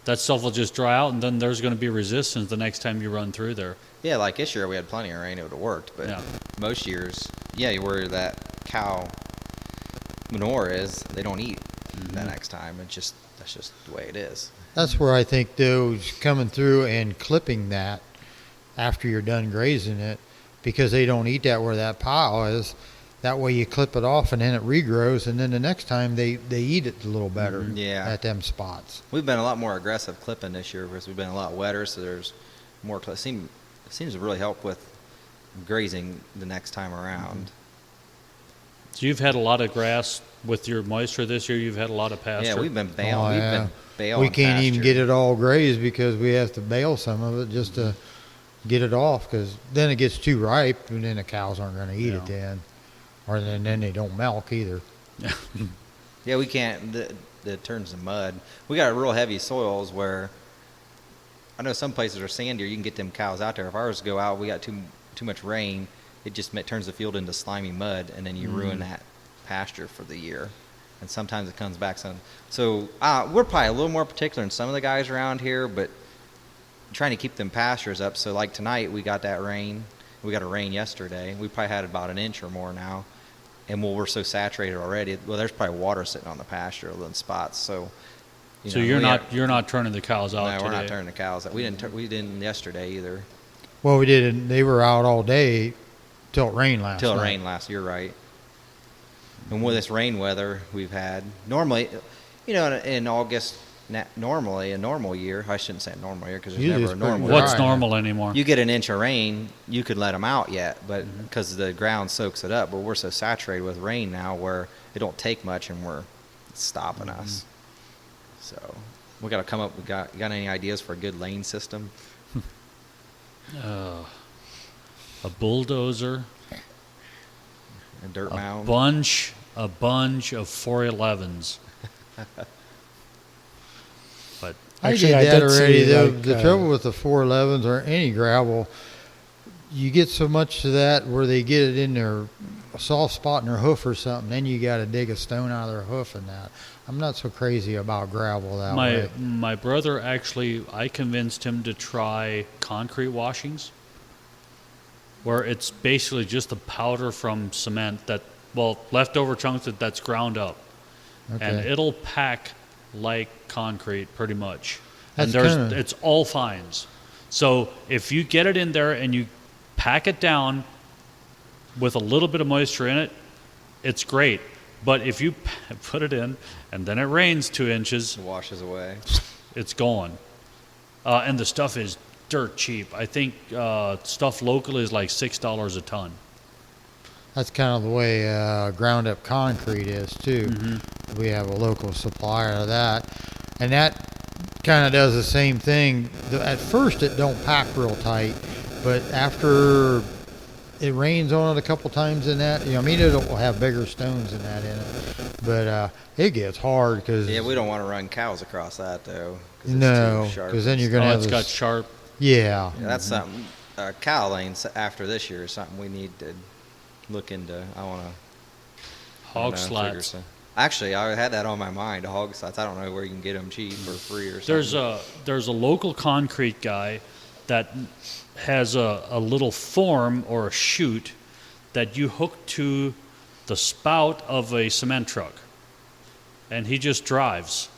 that stuff will just dry out, and then there's going to be resistance the next time you run through there. Yeah, like this year we had plenty of rain, it would have worked. But most years, where that cow manure is, they don't eat the next time. That's just the way it is. That's where I think those coming through and clipping that after you're done grazing it, because they don't eat that where that pile is. That way you clip it off and then it regrows, and then the next time they eat it a little better at them spots. We've been a lot more aggressive clipping this year because we've been a lot wetter, so there's more. It seems to really help with grazing the next time around. So you've had a lot of grass with your moisture this year. You've had a lot of pasture. Yeah, we've been bailing. We can't even get it all grazed because we have to bale some of it just to get it off, because then it gets too ripe and then the cows aren't going to eat it then. Or then they don't milk either. Yeah, we can't. It turns to mud. We got real heavy soils where I know some places are sandier. You can get them cows out there. If ours go out, we got too much rain. It just turns the field into slimy mud, and then you ruin that pasture for the year. And sometimes it comes back some. So we're probably a little more particular than some of the guys around here, but trying to keep them pastures up. So like tonight, we got that rain, We got a rain yesterday. We probably had about an inch or more now. And we're so saturated already. Well, there's probably water sitting on the pasture in spots. So, you're not turning the cows out no, today? we're not turning the cows out. We didn't yesterday either. Well, we did. They were out all day till it rained last night. Till it rained last. You're right. And with this rain weather we've had, normally, in August, normally a normal year. I shouldn't say normal year because there's never a normal year. What's normal anymore? You get an inch of rain, you could let them out yet, but because the ground soaks it up. But we're so saturated with rain now where it don't take much, and it's stopping us. So we got to come up. You got any ideas for a good lane system? A bulldozer. A dirt mound. A bunch of 411s. But I Actually, did that already. see, The trouble with the 411s or any gravel, you get so much to that where they get it in their soft spot in their hoof or something, then you got to dig a stone out of their hoof and that. I'm not so crazy about gravel that way. My brother actually, I convinced him to try concrete washings, where it's basically just the powder from cement leftover chunks that's ground up. Okay. And it'll pack like concrete pretty much. That's And it's all fines. So if you get it in there and you pack it down with a little bit of moisture in it, it's great. But if you put it in and then it rains 2 inches, It washes away. it's gone. And the stuff is dirt cheap. I think stuff locally is like $6 a ton. That's kind of the way ground up concrete is too. Mm-hmm. We have a local supplier of that, and that kind of does the same thing. At first, it don't pack real tight, but after it rains on it a couple times in that, it'll have bigger stones than that in it, but it gets hard because We don't want to run cows across that though. no, because then you're gonna have It's got sharp. Yeah, That's something. Cow lanes after this year is something we need to look into. I want to. Hog slats. Actually, I had that on my mind. Hog slats. I don't know where you can get them cheap or free or something. There's a local concrete guy that has a little form or a chute that you hook to the spout of a cement truck, and he just drives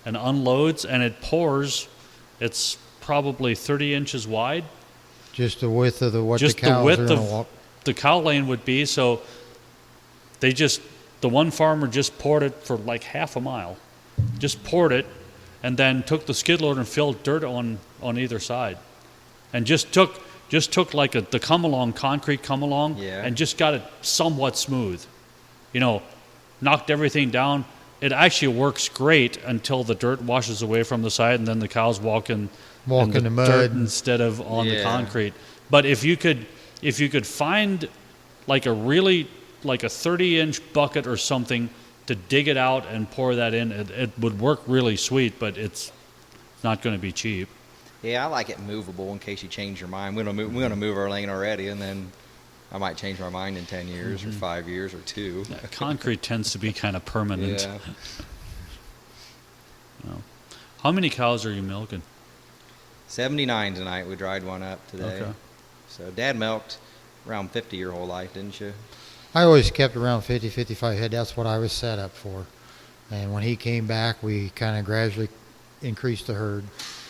and unloads, and it pours. It's probably 30 inches wide. just the width of the Just cows the width are gonna of walk. the cow lane would be. So the one farmer just poured it for like half a mile, just poured it, and then took the skid loader and filled dirt on either side, and just took like the concrete come along, and just got it somewhat smooth, knocked everything down. It actually works great until the dirt washes away from the side, and then the cows walk in the mud dirt instead of on the concrete. But if you could find like a 30-inch bucket or something to dig it out and pour that in, it would work really sweet, but it's not going to be cheap. Yeah, I like it movable in case you change your mind. We're gonna move our lane already, and then I might change my mind in 10 years or 5 years or 2. Yeah, concrete tends to be kind of permanent. Yeah. No. How many cows are you milking? 79 tonight. We dried one up today. Okay. So Dad milked around 50 your whole life, didn't you? I always kept around 50, 55 head. That's what I was set up for. And when he came back, we kind of gradually increased the herd.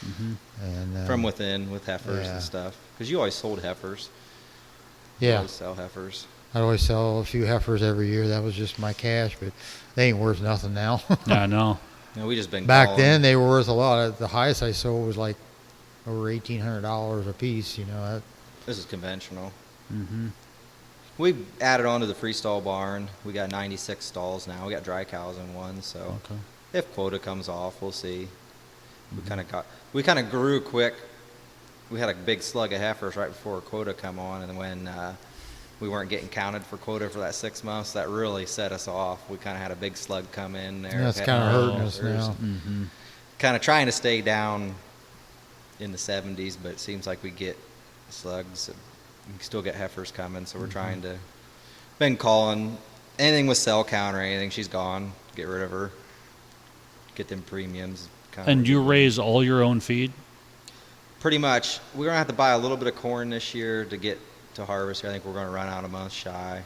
Mm-hmm. And From within with heifers and stuff. Because you always sold heifers. You Yeah. always sell heifers. I'd always sell a few heifers every year. That was just my cash, but they ain't worth nothing now. Yeah, I know. No, we just been Back calling. then, they were worth a lot. The highest I sold was like over $1,800 a piece. This is conventional. Mm-hmm. We've added on to the freestall barn. We got 96 stalls now. We got dry cows in one, so Okay. if quota comes off, we'll see. We kind of grew quick. We had a big slug of heifers right before quota come on, and when we weren't getting counted for quota for that 6 months, that really set us off. We kind of had a big slug come in there. That's kind of hurting us now. Mm-hmm. Kind of trying to stay down in the 70s, but it seems like we get slugs. We still get heifers coming, so we're trying to. Been calling anything with cell count or anything. She's gone. Get rid of her. Get them premiums. And you raise all your own feed? Pretty much. We're gonna have to buy a little bit of corn this year to get to harvest. I think we're going to run out a month shy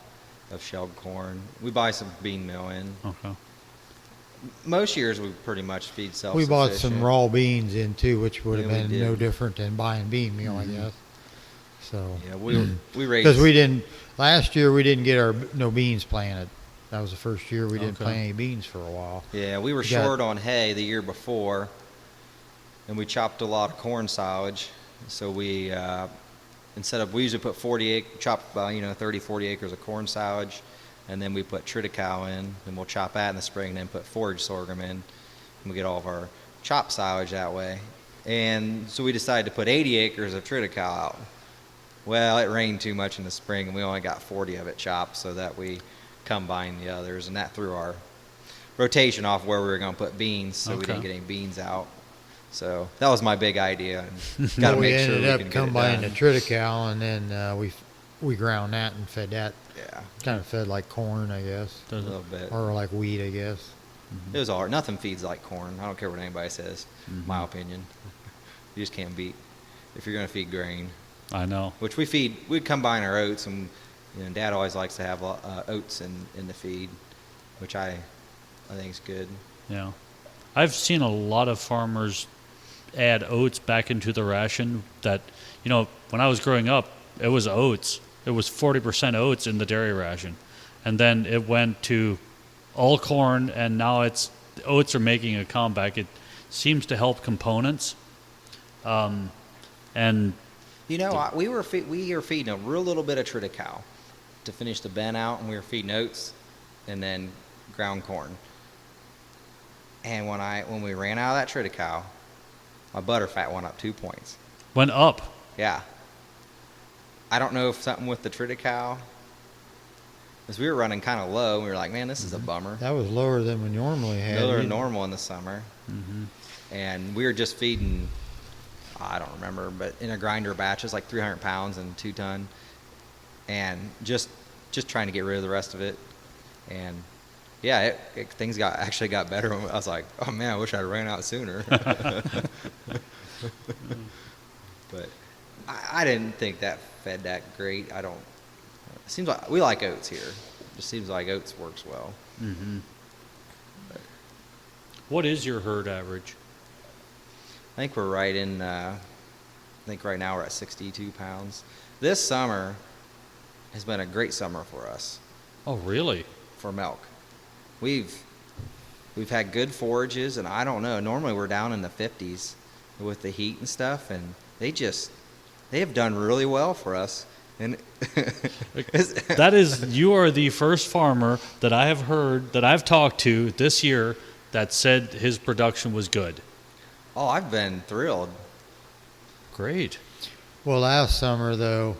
of shelled corn. We buy some bean meal in. Okay. Most years we pretty much feed self-sufficient. We bought some raw beans in too, which would have Yeah, we been did. no different than buying bean meal, I guess. So Yeah, we raised. because we didn't last year, we didn't get our no beans planted. That was the first year we didn't plant any beans for a while. Yeah, we were short on hay the year before, and we chopped a lot of corn silage. So we we usually put 30, 40 acres of corn silage, and then we put triticale in, and we'll chop that in the spring, and then put forage sorghum in, and we get all of our chopped silage that way. And so we decided to put 80 acres of triticale out. Well, it rained too much in the spring, and we only got 40 of it chopped, so that we combined the others, and that threw our rotation off where we were going to put beans, so we didn't get any beans out. So that was my big idea. Got to make sure we can get it done. We ended up combining the triticale, and then we ground that and fed that. Yeah. Kind of fed like corn, I guess. A little bit. Or like wheat, I guess. It was all right. Nothing feeds like corn. I don't care what anybody says. My opinion. You just can't beat if you're going to feed grain. I know. Which we combine our oats, and Dad always likes to have oats in the feed, which I think is good. Yeah. I've seen a lot of farmers add oats back into the ration that, when I was growing up, it was oats. It was 40% oats in the dairy ration. And then it went to all corn, and now oats are making a comeback. It seems to help components. And we were feeding a real little bit of triticale to finish the bin out, and we were feeding oats and then ground corn. And when we ran out of that triticale, my butter fat went up 2 points. Went up? Yeah. I don't know if something with the triticale, because we were running kind of low, and we were like, man, this is a bummer. That was lower than we normally had. Lower than normal in the summer. And we were just feeding, I don't remember, but in a grinder batch, it was like 300 pounds and 2 ton. And just trying to get rid of the rest of it. And yeah, things actually got better. I was like, oh man, I wish I'd ran out sooner. But I didn't think that fed that great. It seems like we like oats here. It just seems like oats works well. What is your herd average? I think we're right now we're at 62 pounds. This summer has been a great summer for us. Oh, really? For milk. We've had good forages, and I don't know, normally we're down in the 50s with the heat and stuff, and they have done really well for us. And you are the first farmer that I have heard, that I've talked to this year, that said his production was good. Oh, I've been thrilled. Great. Well, last summer though,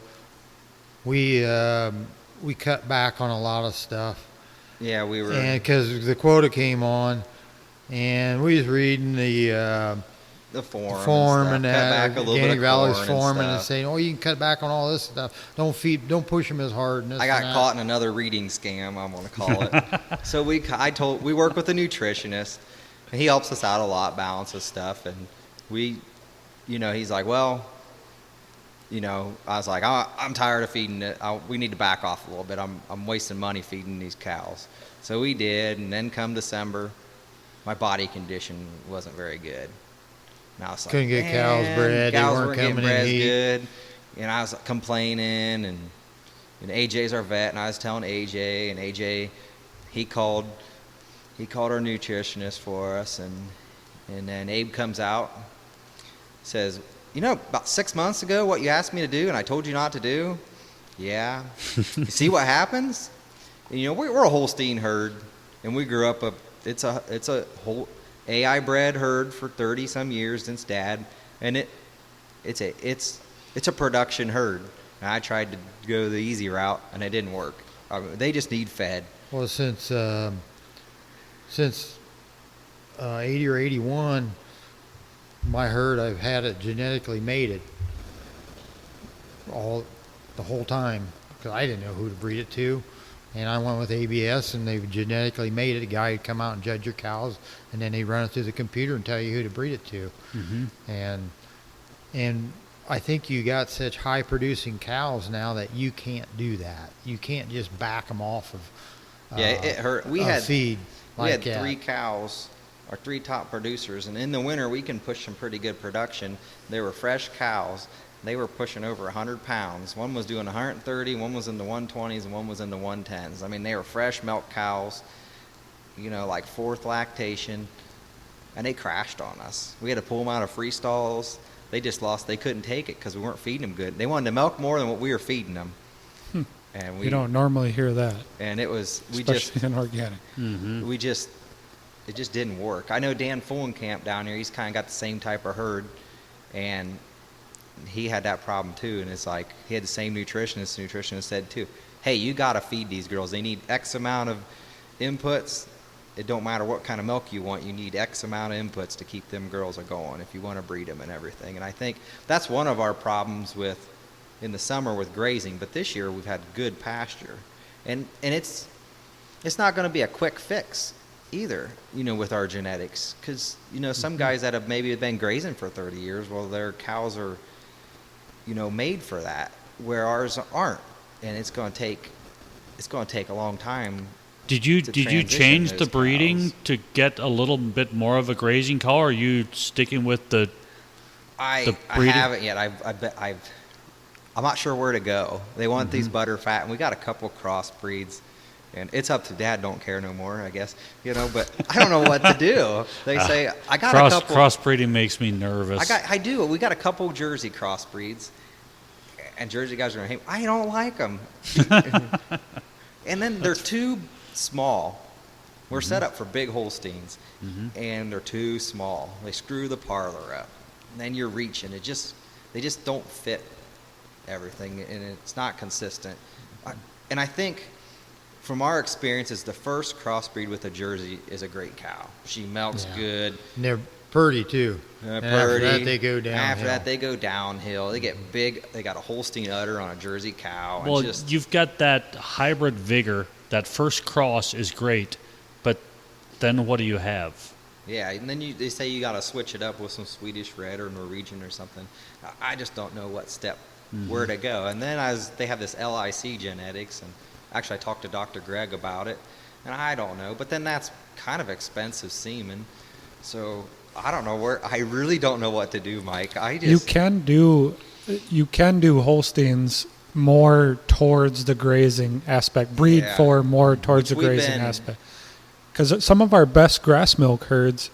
we cut back on a lot of stuff. Yeah, we were. And because the quota came on, and we was reading the form and that Organic Valley's form, and it's saying, oh, you can cut back on all this stuff. Don't push them as hard. And I got caught in another reading scam, I'm going to call it. So we work with a nutritionist, and he helps us out a lot, balances stuff, and he's like, well, I was like, I'm tired of feeding it. We need to back off a little bit. I'm wasting money feeding these cows. So we did, and then come December, my body condition wasn't very good. And I was like, couldn't get cows bred. Cows they weren't coming in heat. Good. And I was complaining, and AJ's our vet, and I was telling AJ, and AJ, he called our nutritionist for us, and then Abe comes out, says, about 6 months ago, what you asked me to do, and I told you not to do? Yeah. You see what happens? And, we're a Holstein herd, and we grew up it's a whole AI bred herd for 30 some years since Dad, and it's a production herd. And I tried to go the easy route, and it didn't work. They just need fed. Well, since 80 or 81. My herd, I've had it genetically mated the whole time, because I didn't know who to breed it to, and I went with ABS, and they genetically mated. A guy would come out and judge your cows, and then they run it through the computer and tell you who to breed it to. And I think you got such high producing cows now that you can't do that. You can't just back them off of it hurt. We had feed. We had 3 cows, our 3 top producers, and in the winter we can push some pretty good production. They were fresh cows. They were pushing over 100 pounds. One was doing 130, one was in the 120s, and one was in the 110s. I mean, they were fresh milk cows, like 4th lactation, and they crashed on us. We had to pull them out of free stalls. They just lost. They couldn't take it because we weren't feeding them good. They wanted to milk more than what we were feeding them. And you don't normally hear that. And it was, especially in organic. Mm-hmm. It just didn't work. I know Dan Fullenkamp down here, he's kind of got the same type of herd, and he had that problem too. And it's like, he had the same nutritionist. The nutritionist said too, hey, you got to feed these girls. They need X amount of inputs. It don't matter what kind of milk you want. You need X amount of inputs to keep them girls going if you want to breed them and everything. And I think that's one of our problems in the summer with grazing. But this year we've had good pasture, and it's not going to be a quick fix either. With our genetics, because some guys that have maybe been grazing for 30 years, well, their cows are made for that, where ours aren't, and it's going to take a long time. Did you change the breeding to get a little bit more of a grazing cow, or are you sticking with the breeding? I haven't yet. I'm not sure where to go. They want these butter fat, and we got a couple crossbreeds, and it's up to Dad. Don't care no more, I guess. But I don't know what to do. They say I got a couple. Crossbreeding makes me nervous. I do. We got a couple Jersey crossbreeds, and Jersey guys are going, hey, I don't like them. And then they're too small. We're set up for big Holsteins, and they're too small. They screw the parlor up. And then you're reaching. They just don't fit everything, and it's not consistent. And I think from our experiences, the first crossbreed with a Jersey is a great cow. She milks good. And they're purdy too. Purdy. After that, they go downhill. After that, they go downhill. They get big. They got a Holstein udder on a Jersey cow. Well, you've got that hybrid vigor. That first cross is great, but then what do you have? Yeah, and then they say you got to switch it up with some Swedish Red or Norwegian or something. I just don't know what step, where to go. And then they have this LIC genetics, and actually I talked to Dr. Greg about it, and I don't know. But then that's kind of expensive semen, so I don't know I really don't know what to do, Mike. You can do Holsteins more towards the grazing aspect, for more towards the grazing aspect. Because some of our best grass milk herds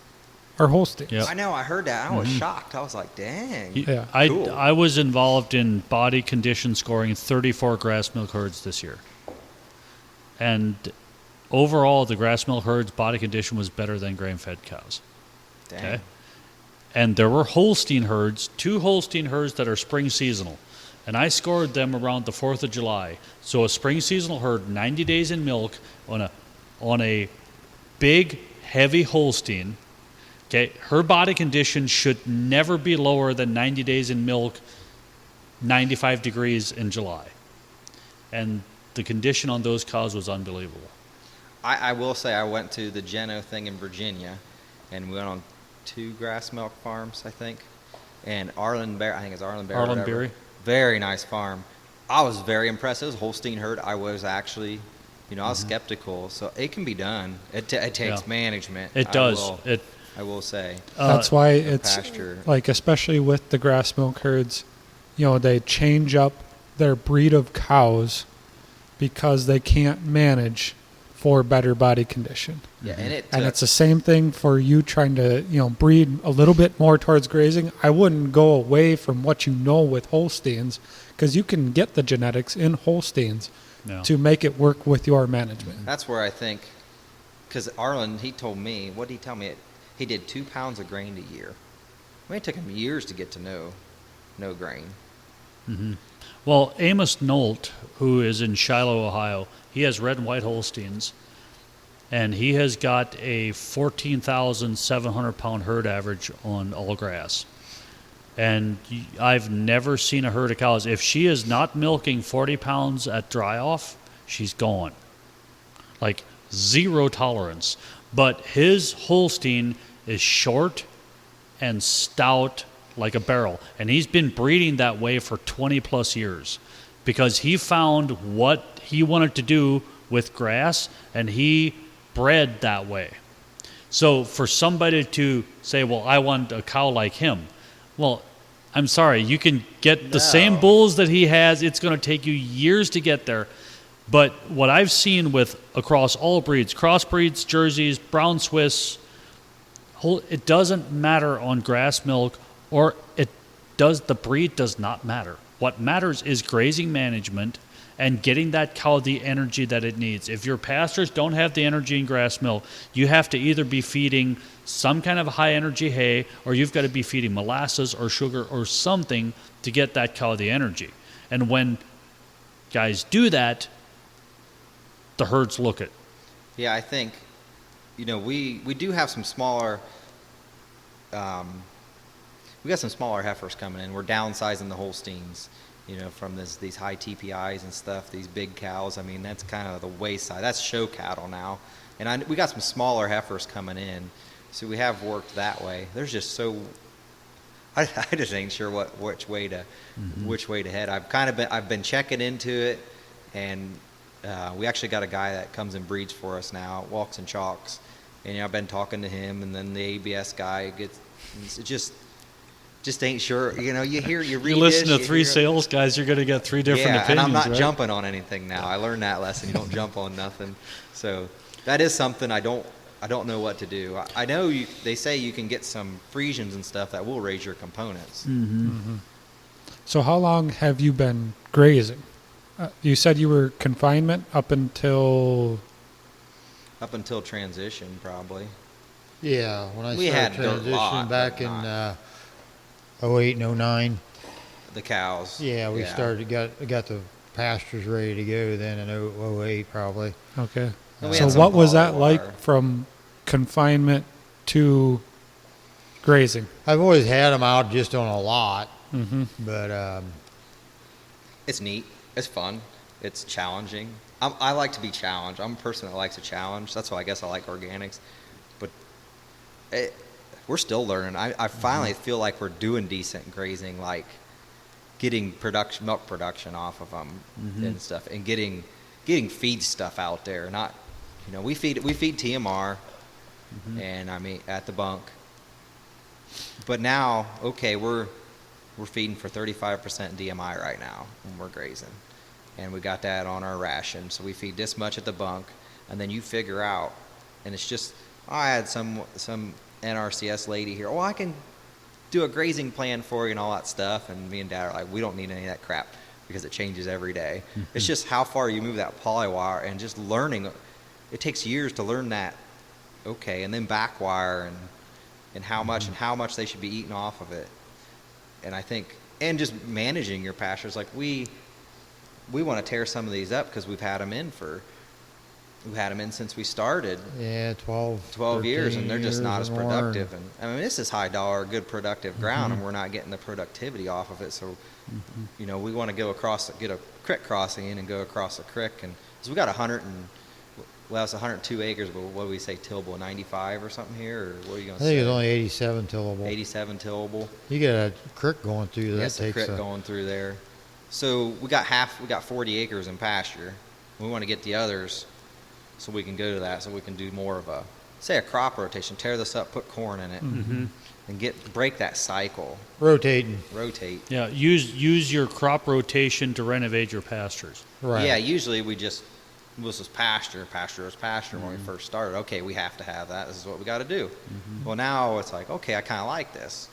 are Holsteins. Yep. I know, I heard that. I was shocked. I was like, dang. Yeah. Cool. I was involved in body condition scoring 34 grass milk herds this year. And overall, the grass milk herd's body condition was better than grain-fed cows. Dang. Okay? And there were Holstein herds, 2 Holstein herds that are spring seasonal. And I scored them around the 4th of July. So a spring seasonal herd, 90 days in milk, on a big, heavy Holstein. Okay, her body condition should never be lower than 90 days in milk, 95 degrees in July. And the condition on those cows was unbelievable. I will say I went to the Geno thing in Virginia, and we went on 2 grass milk farms, I think. And Arlen Berry. Very nice farm. I was very impressed. It was a Holstein herd. I was actually, I was skeptical. So it can be done. It takes management. It does. I will say. That's why it's pasture. Like, especially with the grass milk herds, they change up their breed of cows because they can't manage for better body condition. Yeah, and it's the same thing for you trying to, breed a little bit more towards grazing. I wouldn't go away from what you know with Holsteins, because you can get the genetics in Holsteins to make it work with your management. That's where I think, because Arlen, he told me, what did he tell me? He did 2 pounds of grain a year. I mean, it took him years to get to know grain. Mm-hmm. Well, Amos Nolt, who is in Shiloh, Ohio, he has red and white Holsteins, and he has got a 14,700-pound herd average on all grass. And I've never seen a herd of cows. If she is not milking 40 pounds at dry off, she's gone. Like, zero tolerance. But his Holstein is short and stout like a barrel. And he's been breeding that way for 20 plus years because he found what he wanted to do with grass, and he bred that way. So for somebody to say, well, I want a cow like him, well, I'm sorry, you can get the same bulls that he has. It's going to take you years to get there. But what I've seen with across all breeds, crossbreeds, Jerseys, Brown Swiss, it doesn't matter on grass milk, or the breed does not matter. What matters is grazing management and getting that cow the energy that it needs. If your pastures don't have the energy in grass milk, you have to either be feeding some kind of high energy hay, or you've got to be feeding molasses or sugar or something to get that cow the energy. And when guys do that, the herds look it. Yeah, I think, we do have some smaller, we got some smaller heifers coming in. We're downsizing the Holsteins, from these high TPIs and stuff, these big cows. I mean, that's kind of the wayside. That's show cattle now. And we got some smaller heifers coming in, so we have worked that way. There's just I just ain't sure which way to head. I've been checking into it, and we actually got a guy that comes and breeds for us now, walks and chalks, and I've been talking to him, and then the ABS guy just ain't sure. You read. You listen to three sales guys, you're going to get three different opinions. And I'm not right? jumping on anything now. I learned that lesson. You don't jump on nothing. So that is something I don't know what to do. I know they say you can get some Friesians and stuff that will raise your components. Mm-hmm. Mm-hmm. So how long have you been grazing? You said you were confinement up until transition, probably. Yeah, when I We started had dirt lot, transition back in 08 and 09. The cows. Yeah, we started got the pastures ready to go then in 08 probably. Okay. So what was that like from confinement to grazing? I've always had them out just on a lot, but it's neat. It's fun. It's challenging. I like to be challenged. I'm a person that likes a challenge. That's why I guess I like organics. But we're still learning. I finally feel like we're doing decent grazing, like getting milk production off of them and stuff, and getting feed stuff out there. Not, we feed TMR, and at the bunk. But now, okay, we're feeding for 35% DMI right now when we're grazing, and we got that on our ration. So we feed this much at the bunk, and then you figure out, and it's just, I had some NRCS lady here. Oh, I can do a grazing plan for you and all that stuff. And me and Dad are like, we don't need any of that crap because it changes every day. It's just how far you move that polywire and just learning. It takes years to learn that. Okay, and then backwire and how much they should be eating off of it. And I think, and just managing your pastures. Like we want to tear some of these up because we've had them in since we started. Yeah, 12 years, and they're just not as productive. And this is high dollar, good productive ground, and we're not getting the productivity off of it. So, we want to get a creek crossing in and go across the creek. And so we got it's 102 acres, but what do we say, tillable, 95 or something here? Or what are you going to say? I think it's only 87 tillable. 87 tillable. You get a creek going through there. Yes, a creek going through there. So we got 40 acres in pasture. We want to get the others so we can go to that, so we can do more of a crop rotation, tear this up, put corn in it, and break that cycle. Rotate. Yeah, use your crop rotation to renovate your pastures. Right. Yeah, usually this was pasture when we first started. Okay, we have to have that. This is what we got to do. Well, now it's like, okay, I kind of like this.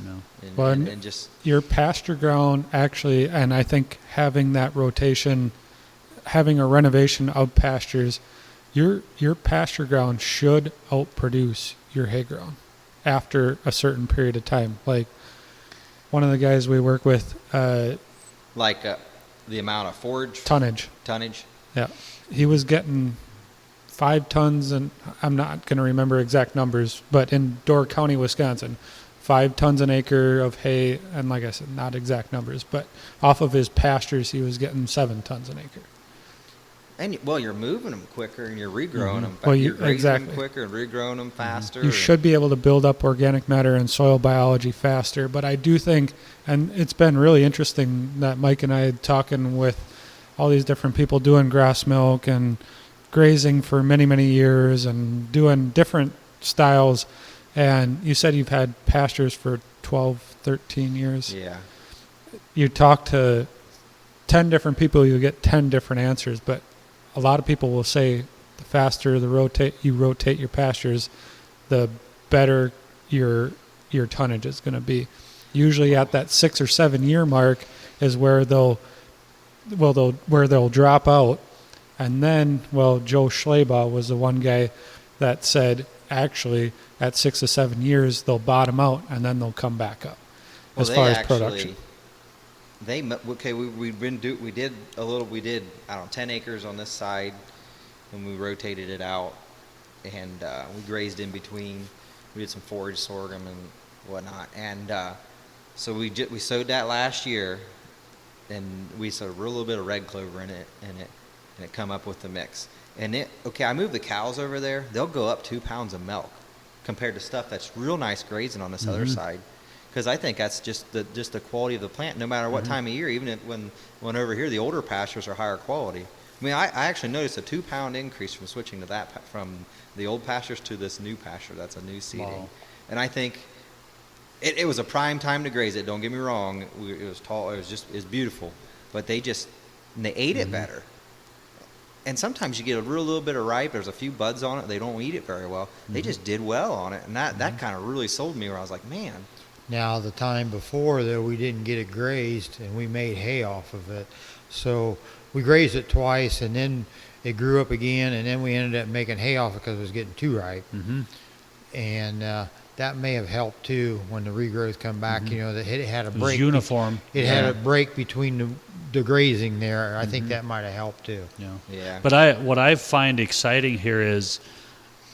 No. And just your pasture ground actually, and I think having that rotation, having a renovation of pastures, your pasture ground should outproduce your hay ground after a certain period of time. Like one of the guys we work with, the amount of forage tonnage. Yeah, he was getting 5 tons, and I'm not going to remember exact numbers, but in Door County, Wisconsin, 5 tons an acre of hay, and like I said, not exact numbers, but off of his pastures, he was getting 7 tons an acre. And you're moving them quicker and you're regrowing them. Well, you're grazing exactly. them quicker and regrowing them faster. You should be able to build up organic matter and soil biology faster. But I do think, and it's been really interesting that Mike and I had talking with all these different people doing grass milk and grazing for many, many years and doing different styles. And you said you've had pastures for 12, 13 years. Yeah. You talk to 10 different people, you get 10 different answers. But a lot of people will say the faster you rotate your pastures, the better your tonnage is going to be. Usually at that 6 or 7 year mark is where they'll drop out. And then, Joe Schleba was the one guy that said actually at 6 to 7 years they'll bottom out and then they'll come back up. As far as production. We did 10 acres on this side, and we rotated it out, and we grazed in between. We did some forage sorghum and whatnot, and so we sowed that last year, and we sowed a little bit of red clover in it, and it come up with the mix. And I moved the cows over there. They'll go up 2 pounds of milk compared to stuff that's real nice grazing on this other side. Because I think that's just the quality of the plant, no matter what time of year. Even when over here, the older pastures are higher quality. I mean, I actually noticed a 2 pound increase from switching to that from the old pastures to this new pasture. That's a new seeding, Wow. And I think it was a prime time to graze it. Don't get me wrong; it was tall. It was beautiful, but they ate it better. And sometimes you get a little bit of ripe. There's a few buds on it. They don't eat it very well. They just did well on it, and that kind of really sold me. Where I was like, man. Now, the time before, though, we didn't get it grazed, and we made hay off of it. So we grazed it twice, and then it grew up again, and then we ended up making hay off it because it was getting too ripe. And that may have helped, too, when the regrowth come back. That it had a break. It was uniform. It had a break between the grazing there. I think that might have helped, too. Yeah. But what I find exciting here is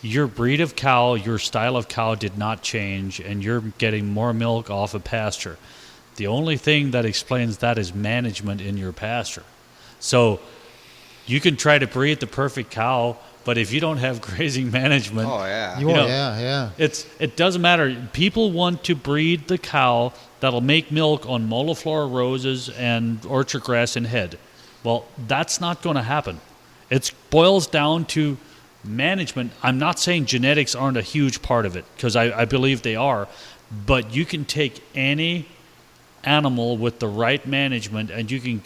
your breed of cow, your style of cow did not change, and you're getting more milk off of pasture. The only thing that explains that is management in your pasture. So you can try to breed the perfect cow, but if you don't have grazing management, it doesn't matter. People want to breed the cow that'll make milk on Moliflora roses and orchard grass and head. Well, that's not going to happen. It boils down to management. I'm not saying genetics aren't a huge part of it, because I believe they are, but you can take any animal with the right management and you can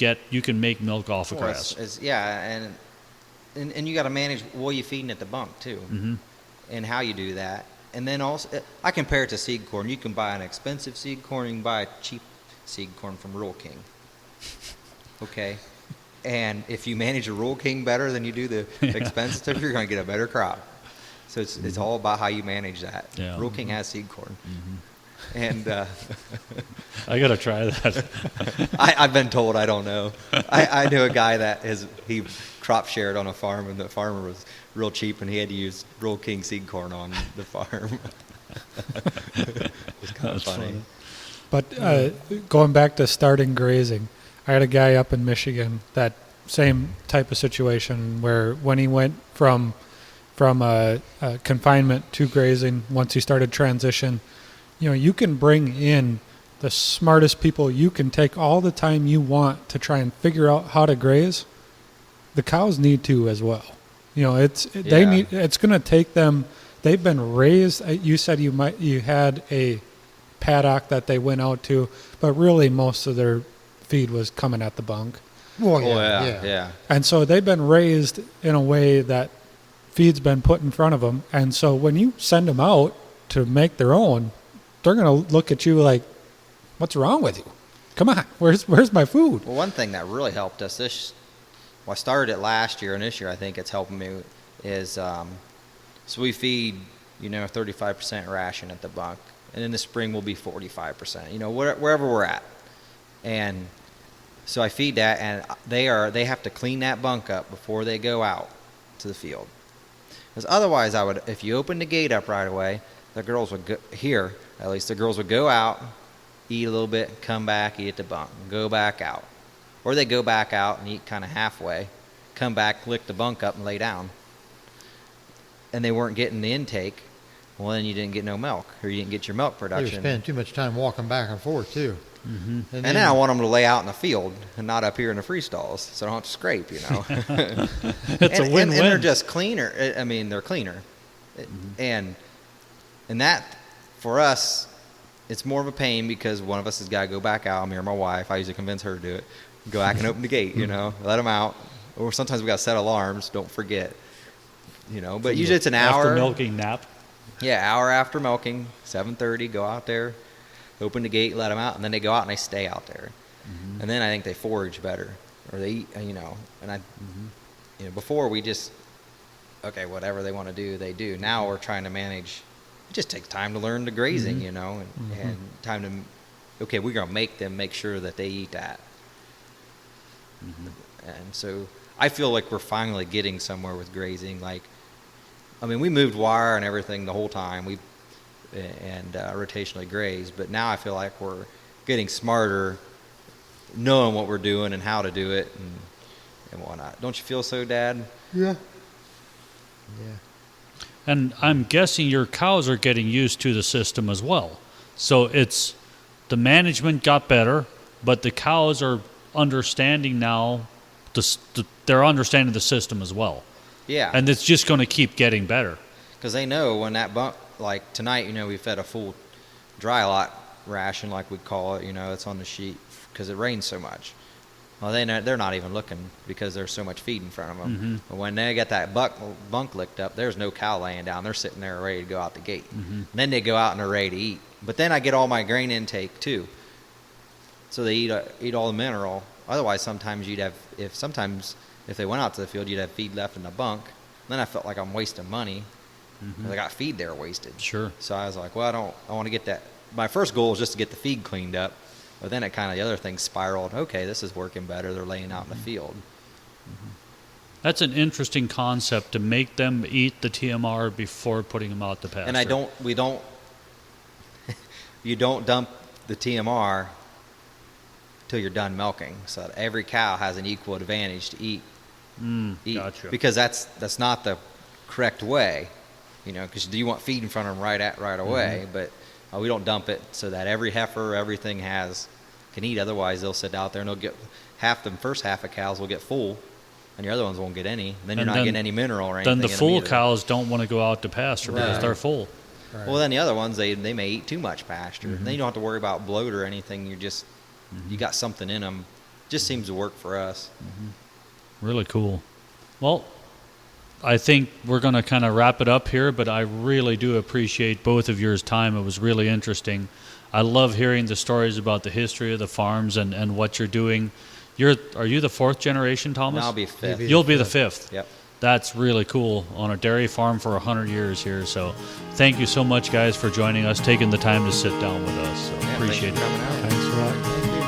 make milk off of grass. And you got to manage what you're feeding at the bunk too, and how you do that. And then also, I compare it to seed corn. You can buy an expensive seed corn, you can buy a cheap seed corn from Rural King. Okay. And if you manage a Rural King better than you do the expensive stuff, you're going to get a better crop. So it's all about how you manage that. Yeah. Rural King has seed corn. And I got to try that. I've been told. I don't know. I knew a guy that he crop shared on a farm, and the farmer was real cheap, and he had to use Rural King seed corn on the farm. It's kind of funny. But going back to starting grazing, I had a guy up in Michigan, that same type of situation, where when he went from confinement to grazing, once he started transition, you can bring in the smartest people. You can take all the time you want to try and figure out how to graze. The cows need to as well. It's going to take them. They've been raised. You said you had a paddock that they went out to, but really most of their feed was coming at the bunk. Yeah. And so they've been raised in a way that feed's been put in front of them. And so when you send them out to make their own, they're going to look at you like, what's wrong with you? Come on, where's my food? Well, one thing that really helped us I started it last year, and this year I think it's helping me, is so we feed, 35% ration at the bunk. And in the spring we'll be 45%, wherever we're at. And so I feed that, and they have to clean that bunk up before they go out to the field. Because otherwise, if you open the gate up right away, the girls would go here. At least the girls would go out, eat a little bit, come back, eat at the bunk, go back out, or they go back out and eat kind of halfway, come back, lick the bunk up, and lay down. And they weren't getting the intake. Well, then you didn't get no milk, or you didn't get your milk They were production. spending too much time walking back and forth, too. Mm-hmm. And then I want them to lay out in the field and not up here in the free stalls, so I don't have to scrape, you know. It's a win-win. And they're just cleaner. I mean, they're cleaner. And that, for us, it's more of a pain because one of us has got to go back out, me or my wife. I usually convince her to do it. Go back and open the gate, you know, let them out. Or sometimes we got to set alarms, don't forget, you know. But usually it's an hour. After milking nap. Yeah, hour after milking, 7:30, go out there, open the gate, let them out, and then they go out and they stay out there. Mm-hmm. And then I think they forage better, or they eat, you know. And you know, before we just, okay, whatever they want to do, they do. Now we're trying to manage. It just takes time to learn the grazing, you know, and time to, okay, we're going to make sure that they eat that. And so I feel like we're finally getting somewhere with grazing. Like, I mean, we moved wire and everything the whole time. And rotationally grazed, but now I feel like we're getting smarter, knowing what we're doing and how to do it and whatnot. Don't you feel so, Dad? Yeah. And I'm guessing your cows are getting used to the system as well. So it's the management got better, but the cows are understanding now. They're understanding the system as well. Yeah. And it's just going to keep getting better. Because they know when that bunk, like tonight, you know, we fed a full dry lot ration, like we call it. You know, it's on the sheet because it rains so much. Well, they're not even looking because there's so much feed in front of them. Mm-hmm. But when they get that bunk licked up, there's no cow laying down. They're sitting there ready to go out the gate. Mm-hmm. And then they go out and they're ready to eat. But then I get all my grain intake too. So they eat all the mineral. Otherwise, sometimes if they went out to the field, you'd have feed left in the bunk. Then I felt like I'm wasting money. Mm-hmm. I got feed there wasted. Sure. So I was like, well, I want to get that. My first goal was just to get the feed cleaned up. But then it kind of, the other thing spiraled. Okay, this is working better. They're laying out in the field. Mm-hmm. That's an interesting concept to make them eat the TMR before putting them out to pasture. And you don't dump the TMR till you're done milking, so that every cow has an equal advantage to eat. Gotcha. Because that's not the correct way, you know. Because you want feed in front of them right away, but we don't dump it so that every heifer, everything can eat. Otherwise, they'll sit out there and they'll get first half of cows will get full, and your other ones won't get any. And then you're not getting any mineral or anything. Then the full cows don't want to go out to pasture because they're full. Right. Well, then the other ones they may eat too much pasture. And then you don't have to worry about bloat or anything. You're just you got something in them. Just seems to work for us. Really cool. Well, I think we're going to kind of wrap it up here, but I really do appreciate both of yours time. It was really interesting. I love hearing the stories about the history of the farms and what you're doing. Are you the fourth generation, Thomas? No, I'll be fifth. You'll be the fifth. Yep. That's really cool on a dairy farm for 100 years here. So thank you so much, guys, for joining us, taking the time to sit down with us. So appreciate it. Thanks for coming out. Thanks a lot. Thank you.